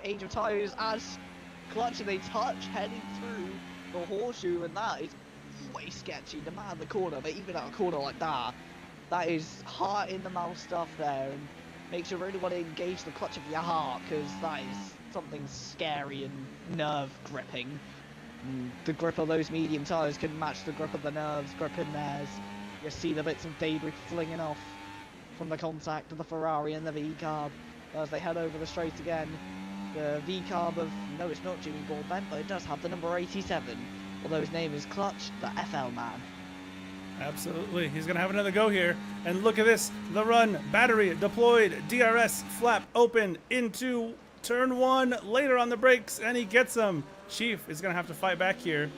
[SPEAKER 2] age of tyres as Clutch, and they touch heading through the horseshoe, and that is always sketchy, no matter the corner, but even at a corner like that, that is heart in the mouth stuff there, and makes you really want to engage the clutch of your heart, because that is something scary and nerve gripping. And the grip of those medium tyres can match the grip of the nerves gripping theirs. You see the bits of debris flinging off from the contact of the Ferrari and the V-carb as they head over the straight again. The V-carb of, no, it's not Jimmy Broadbent, but it does have the number 87, although his name is Clutch, the FL man.
[SPEAKER 1] Absolutely. He's going to have another go here. And look at this. The run, battery deployed, DRS flap open into turn 1, later on the brakes, and he gets them. Chief is going to have to fight back here,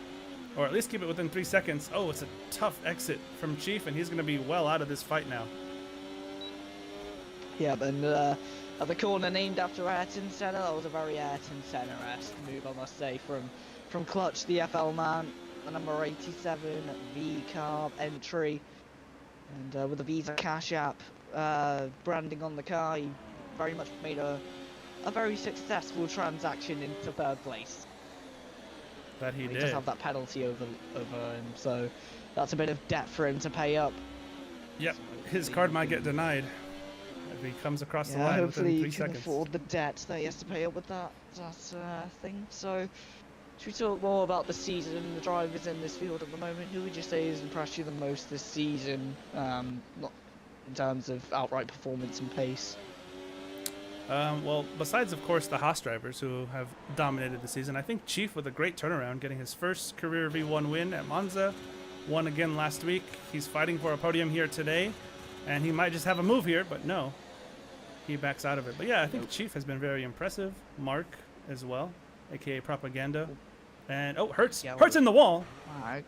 [SPEAKER 1] or at least keep it within 3 seconds. Oh, it's a tough exit from Chief, and he's going to be well out of this fight now.
[SPEAKER 2] Yeah, but at the corner named after Ayrton Senna, that was a very Ayrton Senna-esque move, I must say, from Clutch, the FL man, the number 87 V-carb entry, and with the Visa Cash App branding on the car, he very much made a very successful transaction into 3rd place.
[SPEAKER 1] That he
[SPEAKER 2] He
[SPEAKER 1] did.
[SPEAKER 2] does have that penalty over him, so that's a bit of debt for him to pay up.
[SPEAKER 1] Yep. His card might get denied if he comes across the line
[SPEAKER 2] hopefully
[SPEAKER 1] within 3
[SPEAKER 2] he can
[SPEAKER 1] seconds.
[SPEAKER 2] afford the debt that he has to pay up with that thing. So, should we talk more about the season and the drivers in this field at the moment? Who would you say has impressed you the most this season? Not in terms of outright performance and pace.
[SPEAKER 1] Well, besides, of course, the Haas drivers who have dominated the season, I think Chief with a great turnaround, getting his first career V1 win at Monza, won again last week. He's fighting for a podium here today, and he might just have a move here, but no, he backs out of it. But yeah, I think Chief has been very impressive. Mark as well, aka Propaganda, and Hertz,
[SPEAKER 2] Yeah,
[SPEAKER 1] Hertz in the wall,
[SPEAKER 2] Alright.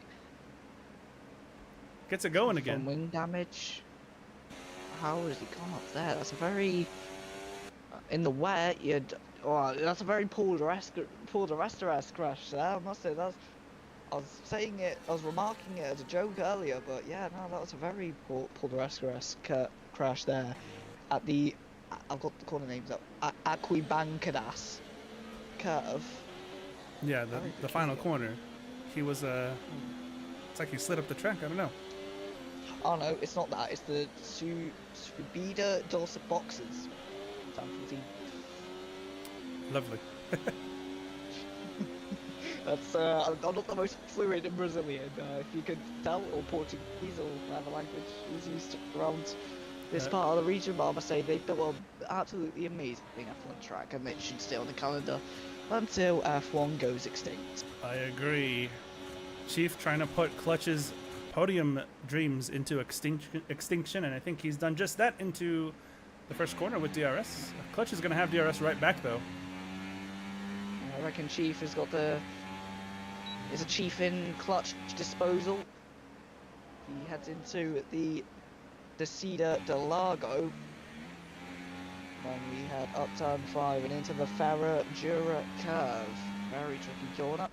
[SPEAKER 1] gets it going
[SPEAKER 2] From
[SPEAKER 1] again.
[SPEAKER 2] wing damage. How has he gone up there? That's a very in the wet. That's a very Paul de Resta-esque crash there. I must say I was remarking it as a joke earlier, but yeah, no, that was a very Paul de Resta-esque crash there at the. I've got the corner names up. Aquibancadas curve.
[SPEAKER 1] Yeah,
[SPEAKER 2] Very
[SPEAKER 1] the final
[SPEAKER 2] peculiar.
[SPEAKER 1] corner. He was it's like he slid up the track. I don't know.
[SPEAKER 2] Oh no, it's not that. It's the Subida Dorset boxes. Time 14.
[SPEAKER 1] Lovely.
[SPEAKER 2] That's I'm not the most fluent in Brazilian, if you could tell, or Portuguese, or whatever language is used around this part of the region. But I must say they built an absolutely amazing F1 track, and it should stay on the calendar until F1 goes extinct.
[SPEAKER 1] I agree. Chief trying to put Clutch's podium dreams into extinction, and I think he's done just that into the first corner with DRS. Clutch is going to have DRS right back, though.
[SPEAKER 2] I reckon Chief has got is a Chief in Clutch disposal. He heads into the Cedar de Lago. Then we head up turn 5 and into the Ferradura curve. Very tricky corner.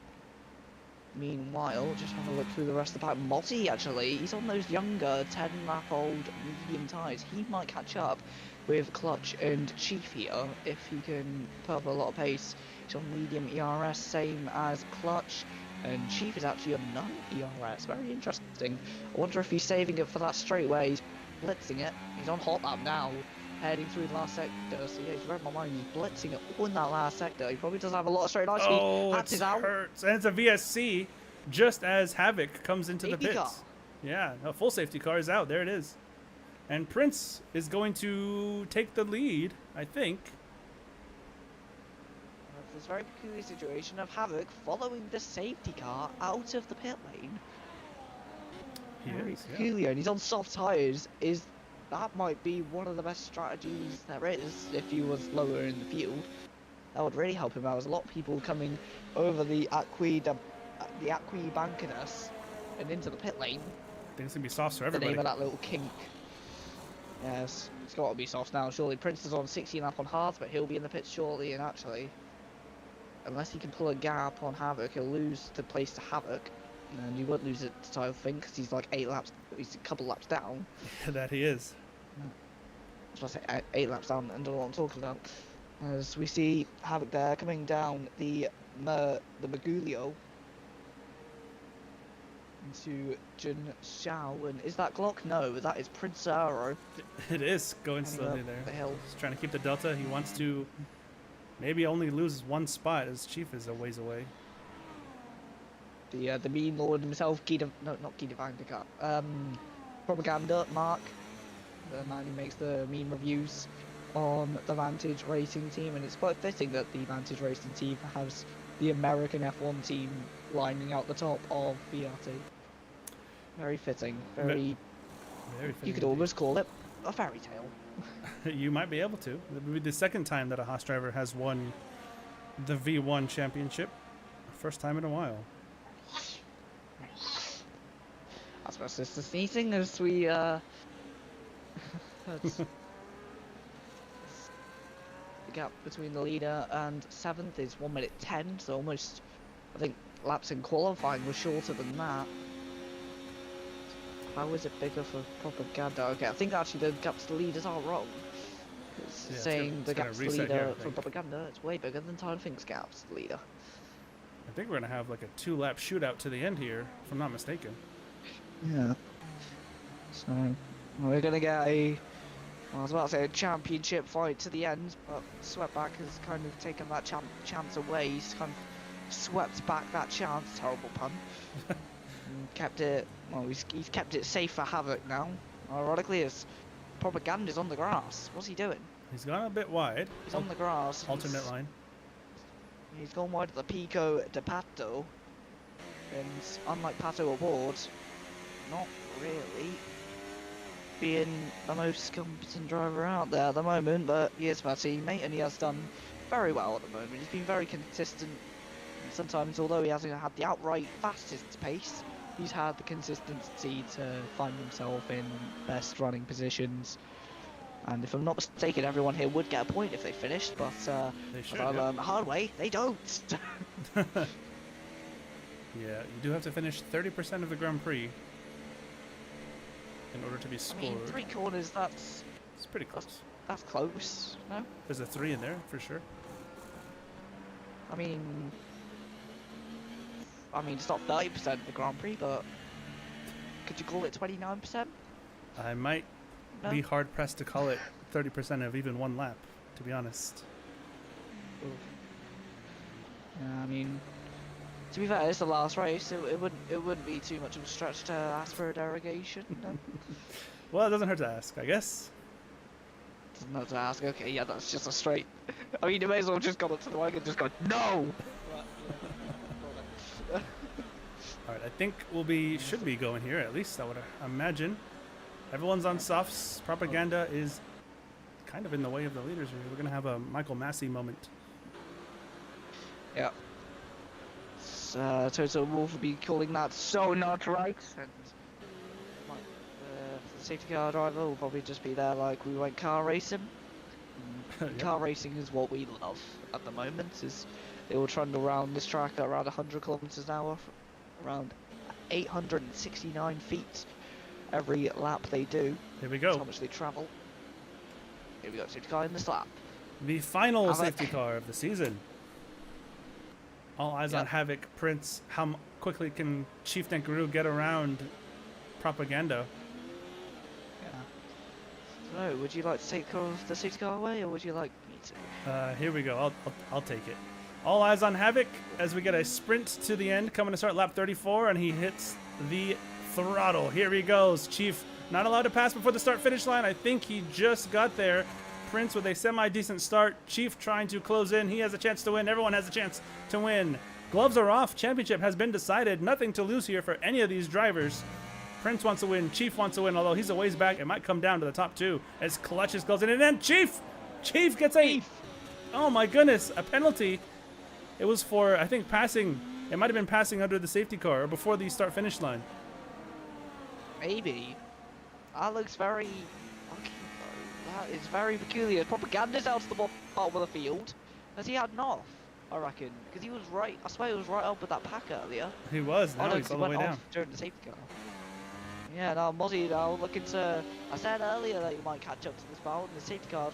[SPEAKER 2] Meanwhile, just have a look through the rest of the pack. Motti, actually, he's on those younger 10-lap-old medium tyres. He might catch up with Clutch and Chief here if he can put up a lot of pace. He's on medium ERS, same as Clutch. And Chief is actually on none ERS. Very interesting. I wonder if he's saving it for that straightaway. He's blitzing it. He's on hot lap now, heading through the last sector. So yeah, he's read my mind. He's blitzing it all in that last sector. He probably doesn't have a lot of straight line speed.
[SPEAKER 1] Oh,
[SPEAKER 2] That's
[SPEAKER 1] it
[SPEAKER 2] his out.
[SPEAKER 1] hurts. And it's a VSC just as Havoc comes into the
[SPEAKER 2] Safety
[SPEAKER 1] pits.
[SPEAKER 2] car.
[SPEAKER 1] Yeah, a full safety car is out. There it is. And Prince is going to take the lead, I think.
[SPEAKER 2] This very peculiar situation of Havoc following the safety car out of the pit lane. Very
[SPEAKER 1] is, yeah.
[SPEAKER 2] peculiar, and he's on soft tyres. That might be one of the best strategies there is if he was lower in the field. That would really help him out. There's a lot of people coming over the Aquibancadas and into the pit lane.
[SPEAKER 1] I think it's going to be soft for
[SPEAKER 2] The
[SPEAKER 1] everybody.
[SPEAKER 2] name of that little kink. Yes, it's got to be soft now. Surely Prince is on 16 lap on hard, but he'll be in the pits shortly. And actually, unless he can pull a gap on Havoc, he'll lose the place to Havoc. And you won't lose it to title thing because he's like 8 laps. He's a couple laps down.
[SPEAKER 1] That he is.
[SPEAKER 2] I was about to say 8 laps down and don't know what I'm talking about. As we see Havoc there coming down the Magulio. into Jun Xiao. And is that Glock? No, that is Prince Arrow.
[SPEAKER 1] It is going
[SPEAKER 2] Heading
[SPEAKER 1] slowly
[SPEAKER 2] up
[SPEAKER 1] there.
[SPEAKER 2] the hill.
[SPEAKER 1] He's trying to keep the delta. He wants to maybe only lose one spot as Chief is a ways away.
[SPEAKER 2] The meme lord himself, not Guido van der Garde. Propaganda, Mark, the man who makes the meme reviews on the Vantage Racing team, and it's quite fitting that the Vantage Racing team has the American F1 team lining out the top of VRT. Very fitting. Very.
[SPEAKER 1] Very
[SPEAKER 2] You could
[SPEAKER 1] fitting
[SPEAKER 2] almost call it a fairy tale.
[SPEAKER 1] indeed. You might be able to. It would be the second time that a Haas driver has won the V1 championship. First time in a while.
[SPEAKER 2] I suppose it's the sneezing as we that's the gap between the leader and 7th is 1 minute 10, so almost, I think laps in qualifying was shorter than that. How is it bigger for Propaganda? Okay, I think actually the gaps to leaders are wrong. It's
[SPEAKER 1] Yeah, it's
[SPEAKER 2] saying
[SPEAKER 1] gonna-
[SPEAKER 2] the
[SPEAKER 1] it's gonna
[SPEAKER 2] gaps to
[SPEAKER 1] reset
[SPEAKER 2] leader
[SPEAKER 1] here, I
[SPEAKER 2] for
[SPEAKER 1] think.
[SPEAKER 2] Propaganda, it's way bigger than Time thinks gaps to leader.
[SPEAKER 1] I think we're going to have like a 2-lap shootout to the end here, if I'm not mistaken.
[SPEAKER 2] Yeah. So we're gonna get I was about to say a championship fight to the end, but Sweatback has kind of taken that chance away. He's kind of swept back that chance. Terrible pun. And kept it. Well, he's kept it safe for Havoc now. Ironically, his Propaganda's on the grass. What's he doing?
[SPEAKER 1] He's gone a bit wide.
[SPEAKER 2] He's on the grass.
[SPEAKER 1] Alternate line.
[SPEAKER 2] He's gone wide at the Pico de Pato, and unlike Pato Award, not really being the most competent driver out there at the moment, but he is my teammate and he has done very well at the moment. He's been very consistent. Sometimes, although he hasn't had the outright fastest pace, he's had the consistency to find himself in best running positions. And if I'm not mistaken, everyone here would get a point if they finished, but
[SPEAKER 1] They should.
[SPEAKER 2] as I
[SPEAKER 1] Yeah.
[SPEAKER 2] learned the hard way, they don't.
[SPEAKER 1] Yeah, you do have to finish 30% of the Grand Prix in order to be
[SPEAKER 2] I
[SPEAKER 1] scored.
[SPEAKER 2] mean, 3 corners, that's
[SPEAKER 1] It's pretty close.
[SPEAKER 2] close, no?
[SPEAKER 1] There's a 3 in there for sure.
[SPEAKER 2] I mean, it's not 30% of the Grand Prix, but could you call it 29%?
[SPEAKER 1] I might
[SPEAKER 2] No?
[SPEAKER 1] be hard pressed to call it 30% of even one lap, to be honest.
[SPEAKER 2] Yeah, I mean, to be fair, it's the last race. It wouldn't be too much of a stretch to ask for a derogation. No?
[SPEAKER 1] Well, it doesn't hurt to ask, I guess.
[SPEAKER 2] Doesn't have to ask. Okay, yeah, that's just a straight. I mean, you may as well just gone up to the mic and just gone no.
[SPEAKER 1] All right, I think should be going here, at least I would imagine. Everyone's on softs. Propaganda is kind of in the way of the leaders here. We're going to have a Michael Massey moment.
[SPEAKER 2] Yeah. Toto Wolf would be calling that so not right, and the safety car driver will probably just be there like we went car racing.
[SPEAKER 1] Yep.
[SPEAKER 2] Car racing is what we love at the moment. Is they will trundle around this track at around 100 kilometers an hour, around 869 feet every lap they do.
[SPEAKER 1] Here we
[SPEAKER 2] That's
[SPEAKER 1] go.
[SPEAKER 2] how much they travel. Here we go, safety car in this lap.
[SPEAKER 1] The final
[SPEAKER 2] Havoc.
[SPEAKER 1] safety car of the season. All eyes on
[SPEAKER 2] Yep.
[SPEAKER 1] Havoc, Prince. How quickly can Chief Denkaroo get around Propaganda?
[SPEAKER 2] So, would you like to take the safety car away, or would you like me to?
[SPEAKER 1] Here we go. I'll take it. All eyes on Havoc as we get a sprint to the end. Coming to start lap 34, and he hits the throttle. Here he goes. Chief not allowed to pass before the start-finish line. I think he just got there. Prince with a semi-decent start. Chief trying to close in. He has a chance to win. Everyone has a chance to win. Gloves are off. Championship has been decided. Nothing to lose here for any of these drivers. Prince wants to win. Chief wants to win, although he's a ways back. It might come down to the top 2 as Clutches goes in. And then Chief gets a... Oh my goodness, a penalty. It was for, I think, passing. It might have been passing under the safety car or before the start-finish line.
[SPEAKER 2] Maybe. That looks very... That is very peculiar. Propaganda's out to the bottom of the field. Has he had an off? I reckon. Because he was right... I swear he was right up with that pack earlier.
[SPEAKER 1] He was.
[SPEAKER 2] Oh,
[SPEAKER 1] Now
[SPEAKER 2] no,
[SPEAKER 1] he's
[SPEAKER 2] 'cause
[SPEAKER 1] all
[SPEAKER 2] he
[SPEAKER 1] the way
[SPEAKER 2] went
[SPEAKER 1] down.
[SPEAKER 2] off during the safety car. Yeah, now Mozzie now looking to... I said earlier that he might catch up to this battle, and the safety car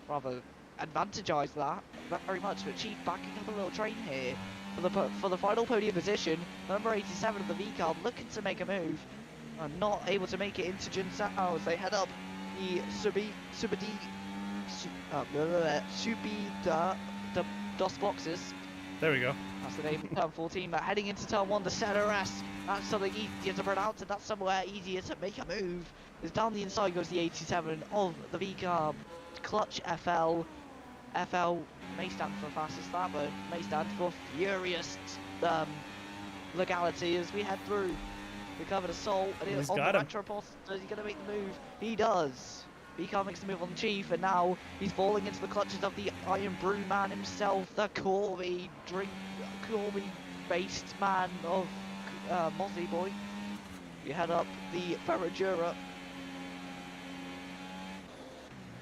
[SPEAKER 2] rather advantageise that very much. But Chief backing up a little train here. for the final podium position. Number 87 of the V-Car looking to make a move. Not able to make it into Jinsao as they head up the DOS boxes.
[SPEAKER 1] There we go.
[SPEAKER 2] That's the name of turn 14, but heading into turn 1, the CLRS. That's something easier to pronounce, and that's somewhere easier to make a move. As down the inside goes the 87 of the V-Car. Clutch FL. FL may stand for fastest lap, but may stand for furious legality as we head through. We covered Assault, and
[SPEAKER 1] He's
[SPEAKER 2] on
[SPEAKER 1] got
[SPEAKER 2] the
[SPEAKER 1] him.
[SPEAKER 2] Retropos, is he going to make the move? He does. V-Car makes the move on Chief, and now he's falling into the clutches of the Iron Brew man himself, the Corby-based man of Mozzie Boy. We head up the Ferragura.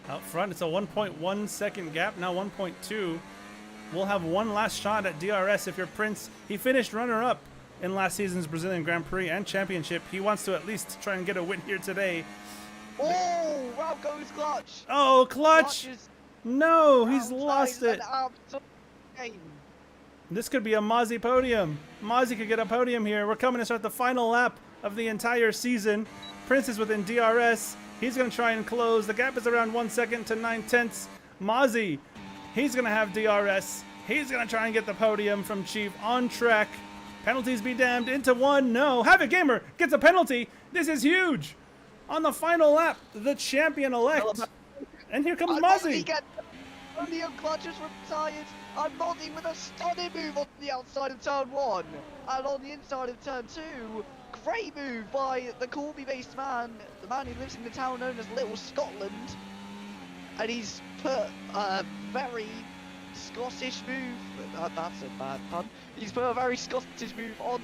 [SPEAKER 1] Out front, it's a 1.1 second gap, now 1.2. We'll have one last shot at DRS if you're Prince. He finished runner-up in last season's Brazilian Grand Prix and Championship. He wants to at least try and get a win here today.
[SPEAKER 2] Oh, wow goes Clutch.
[SPEAKER 1] Oh, Clutch!
[SPEAKER 2] Is
[SPEAKER 1] No, he's
[SPEAKER 2] outside
[SPEAKER 1] lost it.
[SPEAKER 2] an absolute game.
[SPEAKER 1] This could be a Mozzie podium. Mozzie could get a podium here. We're coming to start the final lap of the entire season. Prince is within DRS. He's going to try and close. The gap is around 1 second to 9/10. Mozzie, he's going to have DRS. He's going to try and get the podium from Chief on track. Penalties be damned. Into one. No. Havoc Gamer gets a penalty. This is huge. On the final lap, the champion-elect. And here comes Mozzie.
[SPEAKER 2] Only a Clutch is retired. I'm Mozzie with a stunning move on the outside of turn 1. And on the inside of turn 2, great move by the Corby-based man, the man who lives in the town known as Little Scotland. And he's put a very Scottish move, that's a bad pun. He's put a very Scottish move on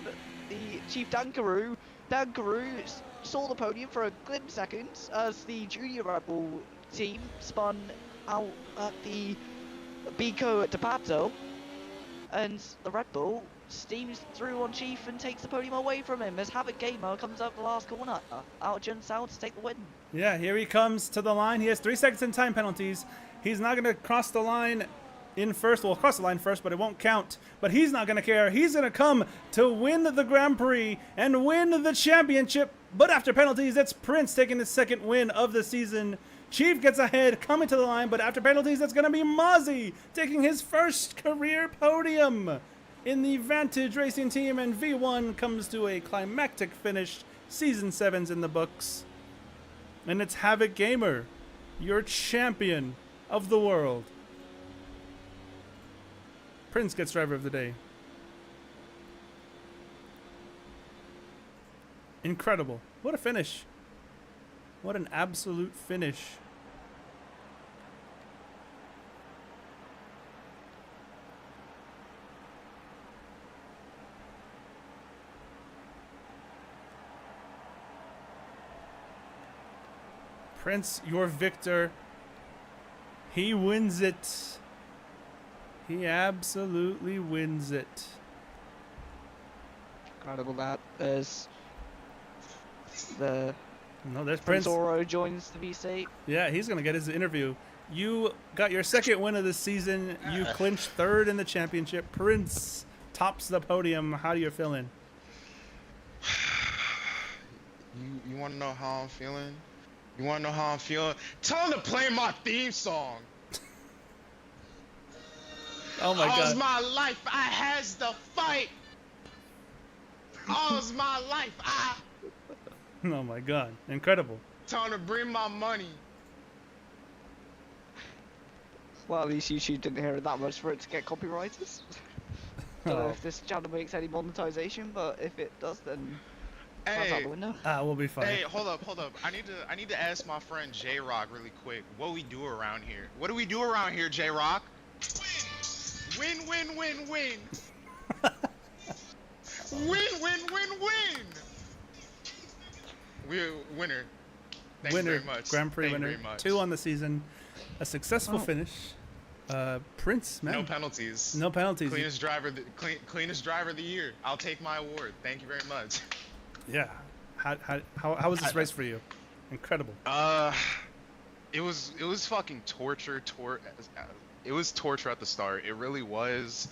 [SPEAKER 2] the Chief Dankaroo. Dankaroo saw the podium for a glimpse second as the Junior Red Bull team spun out at the Bico at Depato, and the Red Bull steams through on Chief and takes the podium away from him as Havoc Gamer comes up the last corner out of Jinsao to take the win.
[SPEAKER 1] Yeah, here he comes to the line. He has 3 seconds in time penalties. He's not going to cross the line in first. Well, cross the line first, but it won't count. But he's not going to care. He's going to come to win the Grand Prix and win the championship. But after penalties, it's Prince taking his second win of the season. Chief gets ahead, coming to the line, but after penalties, it's going to be Mozzie taking his first career podium in the Vantage Racing Team, and V1 comes to a climactic finish. Season 7's in the books. And it's Havoc Gamer, your champion of the world. Prince gets driver of the day. Incredible. What a finish. What an absolute finish. Prince, your victor. He wins it. He absolutely wins it.
[SPEAKER 2] Incredible that. There's the
[SPEAKER 1] No, there's Prince.
[SPEAKER 2] Zoro joins the VC.
[SPEAKER 1] Yeah, he's going to get his interview. You got your second win of the season. You clinched third in the championship. Prince tops the podium. How are you feeling?
[SPEAKER 6] You want to know how I'm feeling? You want to know how I'm feeling? Tell him to play my theme song.
[SPEAKER 1] Oh my
[SPEAKER 6] All's
[SPEAKER 1] God.
[SPEAKER 6] my life, I has to fight. All's my life, I.
[SPEAKER 1] Oh my God. Incredible.
[SPEAKER 6] Tell him to bring my money.
[SPEAKER 2] Well, at least YouTube didn't hear it that much for it to get copyrighted. Don't know if this channel makes any monetization, but if it does, then that's out
[SPEAKER 6] Hey,
[SPEAKER 2] the window.
[SPEAKER 1] We'll be fine.
[SPEAKER 6] hey, hold up. I need to ask my friend J Rock really quick. What we do around here? What do we do around here, J Rock? Win, win, win, win. Win, win, win, win. We're winner. Thank
[SPEAKER 1] Winner,
[SPEAKER 6] you very much.
[SPEAKER 1] Grand Prix
[SPEAKER 6] Thank you
[SPEAKER 1] winner.
[SPEAKER 6] very much.
[SPEAKER 1] 2 on the season. A successful
[SPEAKER 2] Oh.
[SPEAKER 1] finish. Prince, man.
[SPEAKER 6] No penalties.
[SPEAKER 1] No penalties.
[SPEAKER 6] Cleanest driver, cleanest driver of the year. I'll take my award. Thank you very much.
[SPEAKER 1] Yeah. How was this race for you? Incredible.
[SPEAKER 6] It was fucking torture. It was torture at the start. It really was.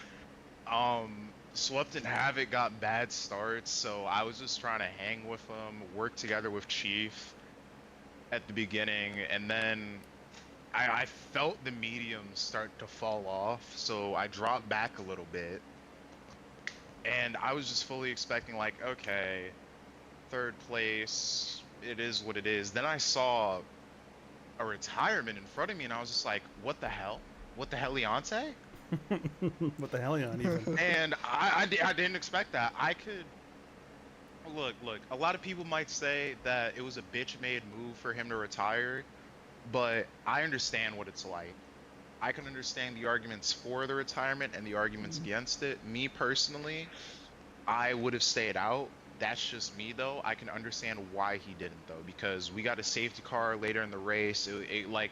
[SPEAKER 6] Swept and Havoc got bad starts, so I was just trying to hang with them, work together with Chief at the beginning, and then I felt the mediums start to fall off, so I dropped back a little bit. And I was just fully expecting, like, okay, third place, it is what it is. Then I saw a retirement in front of me, and I was just like, what the hell? What the hell, Leonte?
[SPEAKER 1] What the hell, on even?
[SPEAKER 6] And I didn't expect that. I could look. A lot of people might say that it was a bitch-made move for him to retire, but I understand what it's like. I can understand the arguments for the retirement and the arguments against it. Me personally, I would have stayed out. That's just me, though. I can understand why he didn't, though, because we got a safety car later in the race. Like.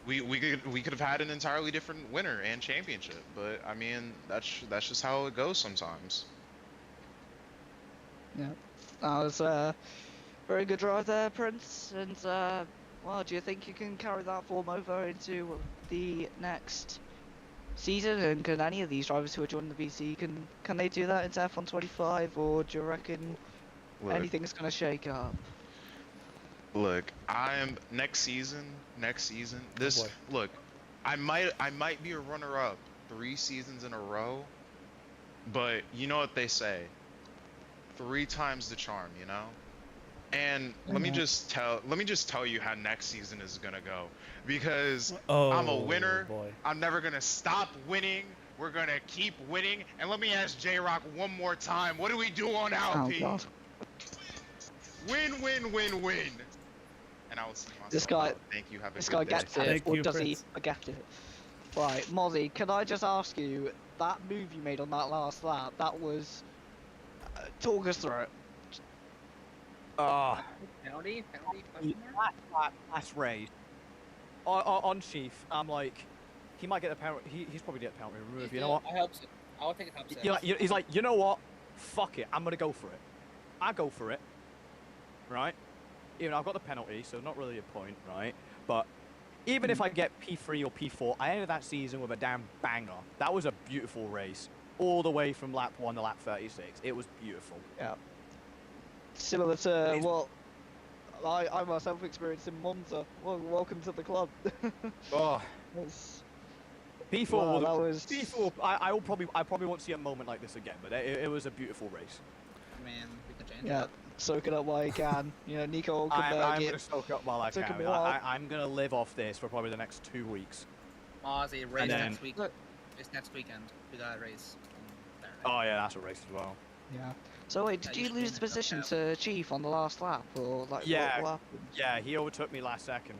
[SPEAKER 6] We could have had an entirely different winner and championship, but I mean that's just how it goes sometimes.
[SPEAKER 2] Yeah, that was a very good drive there, Prince. And well, do you think you can carry that form over into the next season? And can any of these drivers who are joining the VC can they do that into F1 25, or do you reckon anything's gonna shake up?
[SPEAKER 6] Look, next season. This
[SPEAKER 1] boy.
[SPEAKER 6] look, I might be a runner-up 3 seasons in a row, but you know what they say, 3 times the charm, you know. And let me just tell you how next season is gonna go, because I'm a winner.
[SPEAKER 1] Boy.
[SPEAKER 6] I'm never gonna stop winning. We're gonna keep winning. And let me ask J-Rock one more time. What do we do on Alpine?
[SPEAKER 2] God.
[SPEAKER 6] Win, win, win, win. And I will see myself.
[SPEAKER 2] This guy-
[SPEAKER 6] Thank you. Have a
[SPEAKER 2] This
[SPEAKER 6] good
[SPEAKER 2] guy
[SPEAKER 6] day.
[SPEAKER 2] gets it,
[SPEAKER 1] Thank
[SPEAKER 2] or
[SPEAKER 1] you,
[SPEAKER 2] does he
[SPEAKER 1] Prince.
[SPEAKER 2] forget it? Right, Mozzie, can I just ask you, that move you made on that last lap, that was... talk us through it.
[SPEAKER 7] Penalty?
[SPEAKER 8] Last race. On Chief, I'm like, he might get the penalty. He's probably get the penalty removed. You know what?
[SPEAKER 7] I hope so. I would think it's upset.
[SPEAKER 8] He's like, you know what? Fuck it. I'm gonna go for it. I go for it. Right? Even I've got the penalty, so not really a point, right? But even if I get P3 or P4, I ended that season with a damn banger. That was a beautiful race, all the way from lap 1 to lap 36. It was beautiful.
[SPEAKER 2] Yeah. Similar to what I myself experienced in Monza. Well, welcome to the club.
[SPEAKER 8] Oh,
[SPEAKER 2] It's-
[SPEAKER 8] P4
[SPEAKER 2] wow,
[SPEAKER 8] was,
[SPEAKER 2] that was...
[SPEAKER 8] P4. I probably won't see a moment like this again, but it was a beautiful race.
[SPEAKER 7] Man, we can change
[SPEAKER 2] Yeah,
[SPEAKER 7] it.
[SPEAKER 2] soak it up while you can. You know, Nico
[SPEAKER 8] I'm
[SPEAKER 2] Hulkenberg.
[SPEAKER 8] gonna soak up while I
[SPEAKER 2] Took
[SPEAKER 8] can.
[SPEAKER 2] him a while.
[SPEAKER 8] I'm gonna live off this for probably the next 2 weeks.
[SPEAKER 7] Mozzie, race
[SPEAKER 8] then-
[SPEAKER 7] next week.
[SPEAKER 2] Look.
[SPEAKER 7] Race next weekend. We got a race on Saturday.
[SPEAKER 8] Oh yeah, that's a race as well.
[SPEAKER 2] Yeah. So wait, did
[SPEAKER 7] Yeah,
[SPEAKER 2] you
[SPEAKER 7] you
[SPEAKER 2] lose
[SPEAKER 7] should
[SPEAKER 2] the
[SPEAKER 7] win it,
[SPEAKER 2] position
[SPEAKER 7] yeah.
[SPEAKER 2] to Chief on the last lap, or like
[SPEAKER 8] Yeah.
[SPEAKER 2] what happened?
[SPEAKER 8] Yeah, he overtook me last second.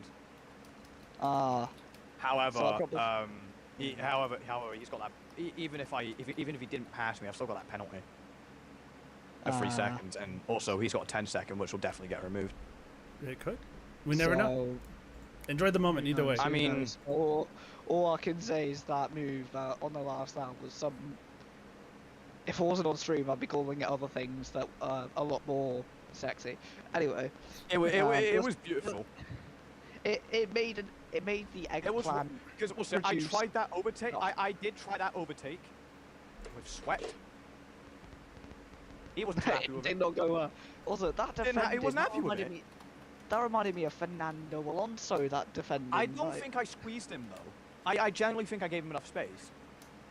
[SPEAKER 2] Ah,
[SPEAKER 8] However,
[SPEAKER 2] So I probably-
[SPEAKER 8] however, he's got that. Even if he didn't pass me, I've still got that penalty of 3
[SPEAKER 2] Ah.
[SPEAKER 8] seconds, and also he's got a 10-second, which will definitely get removed.
[SPEAKER 1] It could. We never know. Enjoy the moment either way.
[SPEAKER 8] I mean-
[SPEAKER 2] all I can say is that move on the last lap was some. If it wasn't on stream, I'd be calling it other things that are a lot more sexy. Anyway,
[SPEAKER 8] It
[SPEAKER 2] was-
[SPEAKER 8] was beautiful.
[SPEAKER 2] it made the
[SPEAKER 8] It was
[SPEAKER 2] eggplant.
[SPEAKER 8] because also I
[SPEAKER 2] produced-
[SPEAKER 8] tried that overtake.
[SPEAKER 2] No.
[SPEAKER 8] I did try that overtake with Sweat. He wasn't happy
[SPEAKER 2] It
[SPEAKER 8] with
[SPEAKER 2] did
[SPEAKER 8] it.
[SPEAKER 2] not go well. Also, that
[SPEAKER 8] Didn't ha- he
[SPEAKER 2] defending.
[SPEAKER 8] wasn't
[SPEAKER 2] that
[SPEAKER 8] happy with
[SPEAKER 2] reminded
[SPEAKER 8] it.
[SPEAKER 2] me- That reminded me of Fernando Alonso. That defending.
[SPEAKER 8] I don't
[SPEAKER 2] like-
[SPEAKER 8] think I squeezed him though. I genuinely think I gave him enough space.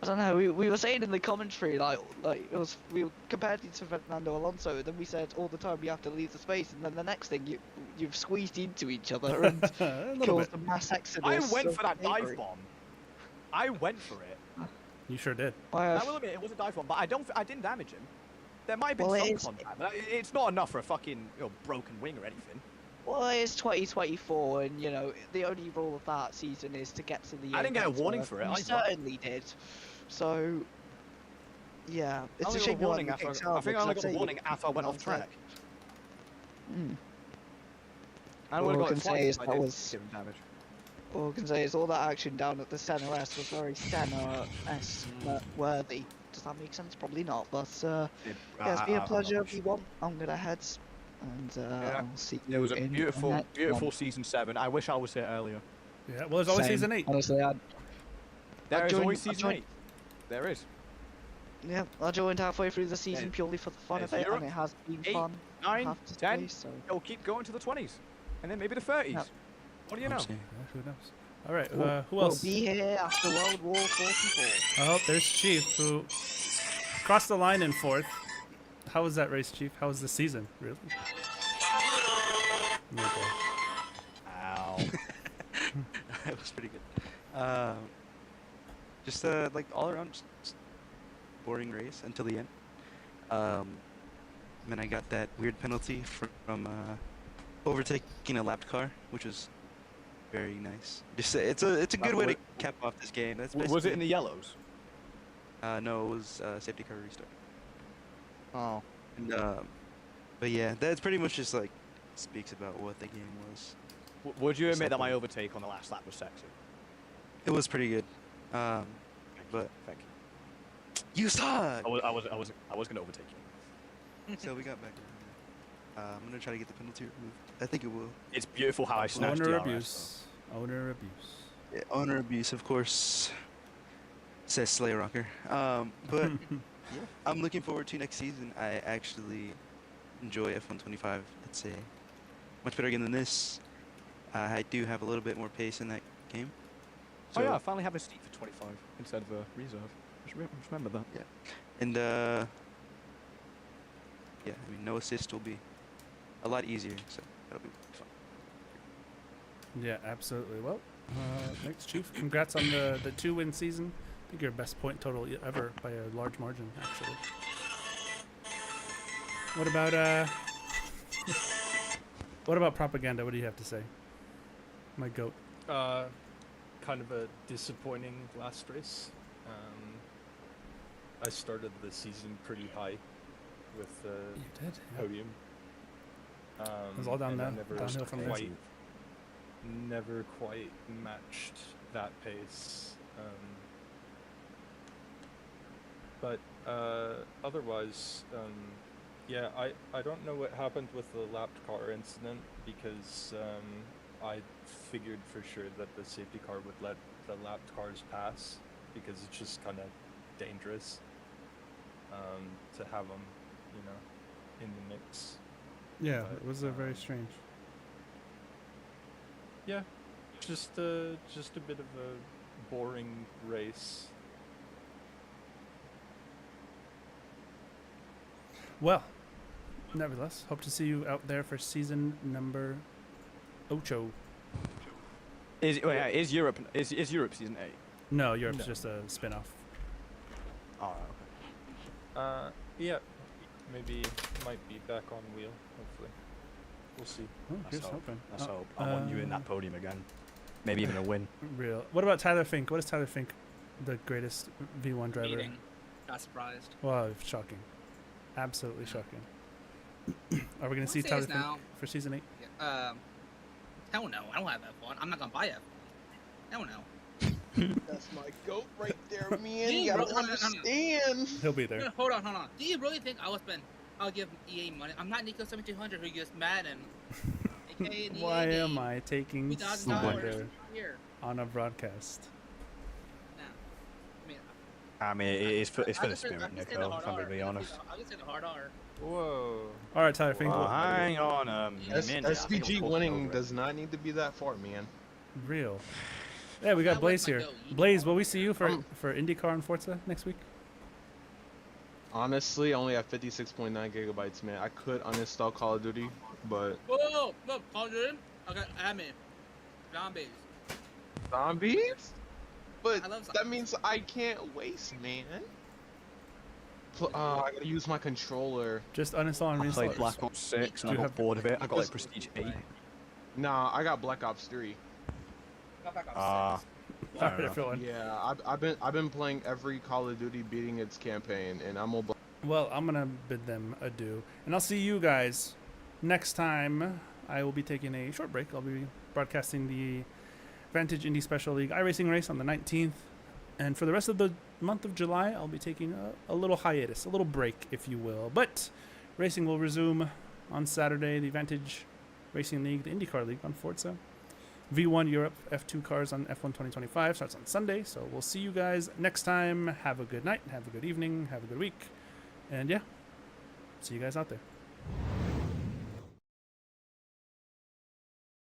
[SPEAKER 2] I don't know. We were saying in the commentary like it was we compared it to Fernando Alonso, and then we said all the time you have to leave the space, and then the next thing you've squeezed into each other and
[SPEAKER 1] A little
[SPEAKER 2] caused
[SPEAKER 1] bit.
[SPEAKER 2] a mass exodus.
[SPEAKER 8] I went
[SPEAKER 2] of
[SPEAKER 8] for that
[SPEAKER 2] bravery.
[SPEAKER 8] dive bomb. I went for it.
[SPEAKER 1] You sure did.
[SPEAKER 8] I will admit it was a dive bomb, but I didn't damage him. There might have been
[SPEAKER 2] Well,
[SPEAKER 8] some
[SPEAKER 2] it's-
[SPEAKER 8] contact, but it's not enough for a fucking broken wing or anything.
[SPEAKER 2] Well, it's 2024, and you know the only rule of that season is to get to the.
[SPEAKER 8] I didn't get a
[SPEAKER 2] apex
[SPEAKER 8] warning
[SPEAKER 2] where
[SPEAKER 8] for it,
[SPEAKER 2] You
[SPEAKER 8] either.
[SPEAKER 2] certainly did. So, yeah, it's
[SPEAKER 8] I
[SPEAKER 2] a
[SPEAKER 8] only
[SPEAKER 2] shame
[SPEAKER 8] got a
[SPEAKER 2] you
[SPEAKER 8] warning
[SPEAKER 2] weren't
[SPEAKER 8] after.
[SPEAKER 2] kicked
[SPEAKER 8] I
[SPEAKER 2] out,
[SPEAKER 8] think I
[SPEAKER 2] because
[SPEAKER 8] only
[SPEAKER 2] I'd
[SPEAKER 8] got
[SPEAKER 2] say
[SPEAKER 8] a
[SPEAKER 2] you
[SPEAKER 8] warning
[SPEAKER 2] would
[SPEAKER 8] after I went off
[SPEAKER 2] have
[SPEAKER 8] track. I
[SPEAKER 2] All
[SPEAKER 8] would
[SPEAKER 2] I
[SPEAKER 8] have got
[SPEAKER 2] can
[SPEAKER 8] it
[SPEAKER 2] say
[SPEAKER 8] twice
[SPEAKER 2] is
[SPEAKER 8] if I
[SPEAKER 2] that
[SPEAKER 8] did
[SPEAKER 2] was-
[SPEAKER 8] give him damage.
[SPEAKER 2] All I can say is all that action down at the Senna S was very Senna-esque worthy. Does that make sense? Probably not, but yeah, it's been a pleasure, everyone. I'm gonna head, and
[SPEAKER 8] Yeah.
[SPEAKER 2] I'll see
[SPEAKER 8] It was
[SPEAKER 2] you
[SPEAKER 8] a
[SPEAKER 2] in the
[SPEAKER 8] beautiful,
[SPEAKER 2] next
[SPEAKER 8] beautiful
[SPEAKER 2] one.
[SPEAKER 8] season 7. I wish I was here earlier.
[SPEAKER 1] Yeah. Well, there's always
[SPEAKER 2] Same.
[SPEAKER 1] season 8.
[SPEAKER 2] Honestly,
[SPEAKER 8] There is
[SPEAKER 2] joined-
[SPEAKER 8] always
[SPEAKER 2] I
[SPEAKER 8] season
[SPEAKER 2] joined-
[SPEAKER 8] 8. There is.
[SPEAKER 2] Yeah, I joined halfway through the season
[SPEAKER 8] Yeah.
[SPEAKER 2] purely for the fun
[SPEAKER 8] It's
[SPEAKER 2] of it,
[SPEAKER 8] Europe.
[SPEAKER 2] and it has been
[SPEAKER 8] 8,
[SPEAKER 2] fun. I
[SPEAKER 8] 9,
[SPEAKER 2] have to
[SPEAKER 8] 10.
[SPEAKER 2] say, so.
[SPEAKER 8] It'll keep going to the 20s, and then maybe the 30s.
[SPEAKER 2] Yep.
[SPEAKER 8] What do you know?
[SPEAKER 1] Yeah, who knows? All right, who
[SPEAKER 2] We'll
[SPEAKER 1] else?
[SPEAKER 2] be here after World War 44.
[SPEAKER 1] Oh, there's Chief, who crossed the line in 4th. How was that race, Chief? How was the season, really? Okay.
[SPEAKER 8] Ow.
[SPEAKER 9] It was pretty good. Just like all around just boring race until the end. Then I got that weird penalty from overtaking a lapped car, which was very nice. Just it's a good way to cap off this game. That's
[SPEAKER 8] Was it
[SPEAKER 9] basically
[SPEAKER 8] in the yellows?
[SPEAKER 9] no, it was safety car restart.
[SPEAKER 8] Oh.
[SPEAKER 9] And but yeah, that's pretty much just like speaks about what the game was.
[SPEAKER 8] Would you admit that my
[SPEAKER 9] Something.
[SPEAKER 8] overtake on the last lap was sexy?
[SPEAKER 9] It was pretty good. But
[SPEAKER 8] Thank you.
[SPEAKER 9] you suck.
[SPEAKER 8] I was gonna overtake you.
[SPEAKER 9] So we got back. I'm gonna try to get the penalty removed. I think it will.
[SPEAKER 8] It's beautiful how I snatched
[SPEAKER 1] Owner
[SPEAKER 8] DRS,
[SPEAKER 1] abuse. Owner abuse.
[SPEAKER 9] Yeah, owner abuse, of course. Says Slayer Rocker. But yeah, I'm looking forward to next season. I actually enjoy F125. It's a much better game than this. I do have a little bit more pace in that game.
[SPEAKER 8] Oh yeah, I finally have a seat for 25 instead of a reserve. Just remember that.
[SPEAKER 9] Yeah. And yeah, I mean, no assist will be a lot easier, so that'll be fun.
[SPEAKER 1] Yeah, absolutely. Well, thanks, Chief. Congrats on the 2-win season. I think your best point total ever by a large margin, actually. What about what about propaganda? What do you have to say, my goat?
[SPEAKER 10] Kind of a disappointing last race. I started the season pretty high with the
[SPEAKER 1] You did. Yeah.
[SPEAKER 10] podium.
[SPEAKER 1] It was all down
[SPEAKER 10] and I
[SPEAKER 1] there,
[SPEAKER 10] never
[SPEAKER 1] downhill from there.
[SPEAKER 10] never quite matched that pace. But otherwise, yeah, I don't know what happened with the lapped car incident because I figured for sure that the safety car would let the lapped cars pass because it's just kind of dangerous to have them, you know, in the mix.
[SPEAKER 1] Yeah,
[SPEAKER 10] But,
[SPEAKER 1] it was very strange.
[SPEAKER 10] Yeah, just a bit of a boring race.
[SPEAKER 1] Well, nevertheless, hope to see you out there for season number 8.
[SPEAKER 8] Is Europe season 8?
[SPEAKER 1] No, Europe's
[SPEAKER 10] No.
[SPEAKER 1] just a spin-off.
[SPEAKER 8] Oh, okay.
[SPEAKER 10] Yeah, maybe might be back on wheel. Hopefully, we'll see.
[SPEAKER 1] Oh,
[SPEAKER 8] Let's
[SPEAKER 1] here's
[SPEAKER 8] hope.
[SPEAKER 1] hoping.
[SPEAKER 8] Let's
[SPEAKER 1] Oh,
[SPEAKER 8] hope. I want you in that podium again. Maybe even a win.
[SPEAKER 1] Real. What about Tyler Fink? What is Tyler Fink, the greatest V1 driver?
[SPEAKER 7] Meeting. Got surprised.
[SPEAKER 1] Wow, shocking. Absolutely shocking. Are we going to see
[SPEAKER 7] Say
[SPEAKER 1] Tyler
[SPEAKER 7] this
[SPEAKER 1] Fink
[SPEAKER 7] now.
[SPEAKER 1] for season 8?
[SPEAKER 7] Yeah, hell no. I don't have F1. I'm not gonna buy F1. Hell no.
[SPEAKER 11] That's my goat right there, man.
[SPEAKER 7] Gee,
[SPEAKER 11] You gotta
[SPEAKER 7] bro, no.
[SPEAKER 11] understand.
[SPEAKER 1] He'll be there.
[SPEAKER 7] Hold on. Do you really think I'll give EA money? I'm not Nico 7200 who gets mad and aka the
[SPEAKER 1] Why
[SPEAKER 7] EA
[SPEAKER 1] am
[SPEAKER 7] game.
[SPEAKER 1] I taking
[SPEAKER 7] $2,000
[SPEAKER 1] slander
[SPEAKER 7] here.
[SPEAKER 1] on a broadcast?
[SPEAKER 7] Nah.
[SPEAKER 8] I mean, it's for the
[SPEAKER 7] I'll just say-
[SPEAKER 8] spirit,
[SPEAKER 7] I'll just say
[SPEAKER 8] Nico,
[SPEAKER 7] the
[SPEAKER 8] if
[SPEAKER 7] hard
[SPEAKER 8] I'm going
[SPEAKER 7] R.
[SPEAKER 8] to be honest.
[SPEAKER 7] I'll just say the hard R.
[SPEAKER 10] Whoa.
[SPEAKER 1] All right, Tyler Fink.
[SPEAKER 8] Well,
[SPEAKER 1] what-
[SPEAKER 8] hang on a minute. I think
[SPEAKER 11] SVG
[SPEAKER 8] I'm close
[SPEAKER 11] winning
[SPEAKER 8] over it.
[SPEAKER 11] does not need to be that far, man.
[SPEAKER 1] Real. Yeah, we got
[SPEAKER 7] That
[SPEAKER 1] Blaze
[SPEAKER 7] was my
[SPEAKER 1] here.
[SPEAKER 7] goat.
[SPEAKER 1] Blaze, will we see you for IndyCar and Forza next week?
[SPEAKER 11] Honestly, I only have 56.9 gigabytes, man. I could uninstall Call of Duty, but
[SPEAKER 7] Whoa, look, Call of Duty. Okay, admin. Zombies.
[SPEAKER 11] zombies? But
[SPEAKER 7] I love
[SPEAKER 11] that
[SPEAKER 7] zombies.
[SPEAKER 11] means I can't waste, man. I gotta use my controller.
[SPEAKER 1] Just uninstall and
[SPEAKER 8] I played
[SPEAKER 1] reinstall.
[SPEAKER 8] Black Ops 6 and
[SPEAKER 1] Do
[SPEAKER 8] I
[SPEAKER 1] you
[SPEAKER 8] got
[SPEAKER 1] have-
[SPEAKER 8] bored of it. I got like Prestige 8.
[SPEAKER 11] Nah, I got Black Ops 3.
[SPEAKER 7] Got back on
[SPEAKER 8] Ah.
[SPEAKER 7] six.
[SPEAKER 1] All right, everyone.
[SPEAKER 11] Yeah, I've been playing every Call of Duty, beating its campaign, and I'm all.
[SPEAKER 1] Well, I'm gonna bid them adieu, and I'll see you guys next time. I will be taking a short break. I'll be broadcasting the Vantage Indy Special League iRacing race on the 19th, and for the rest of the month of July, I'll be taking a little hiatus, a little break, if you will. But racing will resume on Saturday. The Vantage Racing League, the IndyCar League on Forza, V1 Europe F2 cars on F1 2025 starts on Sunday. So we'll see you guys next time. Have a good night. Have a good evening. Have a good week. And yeah, see you guys out there.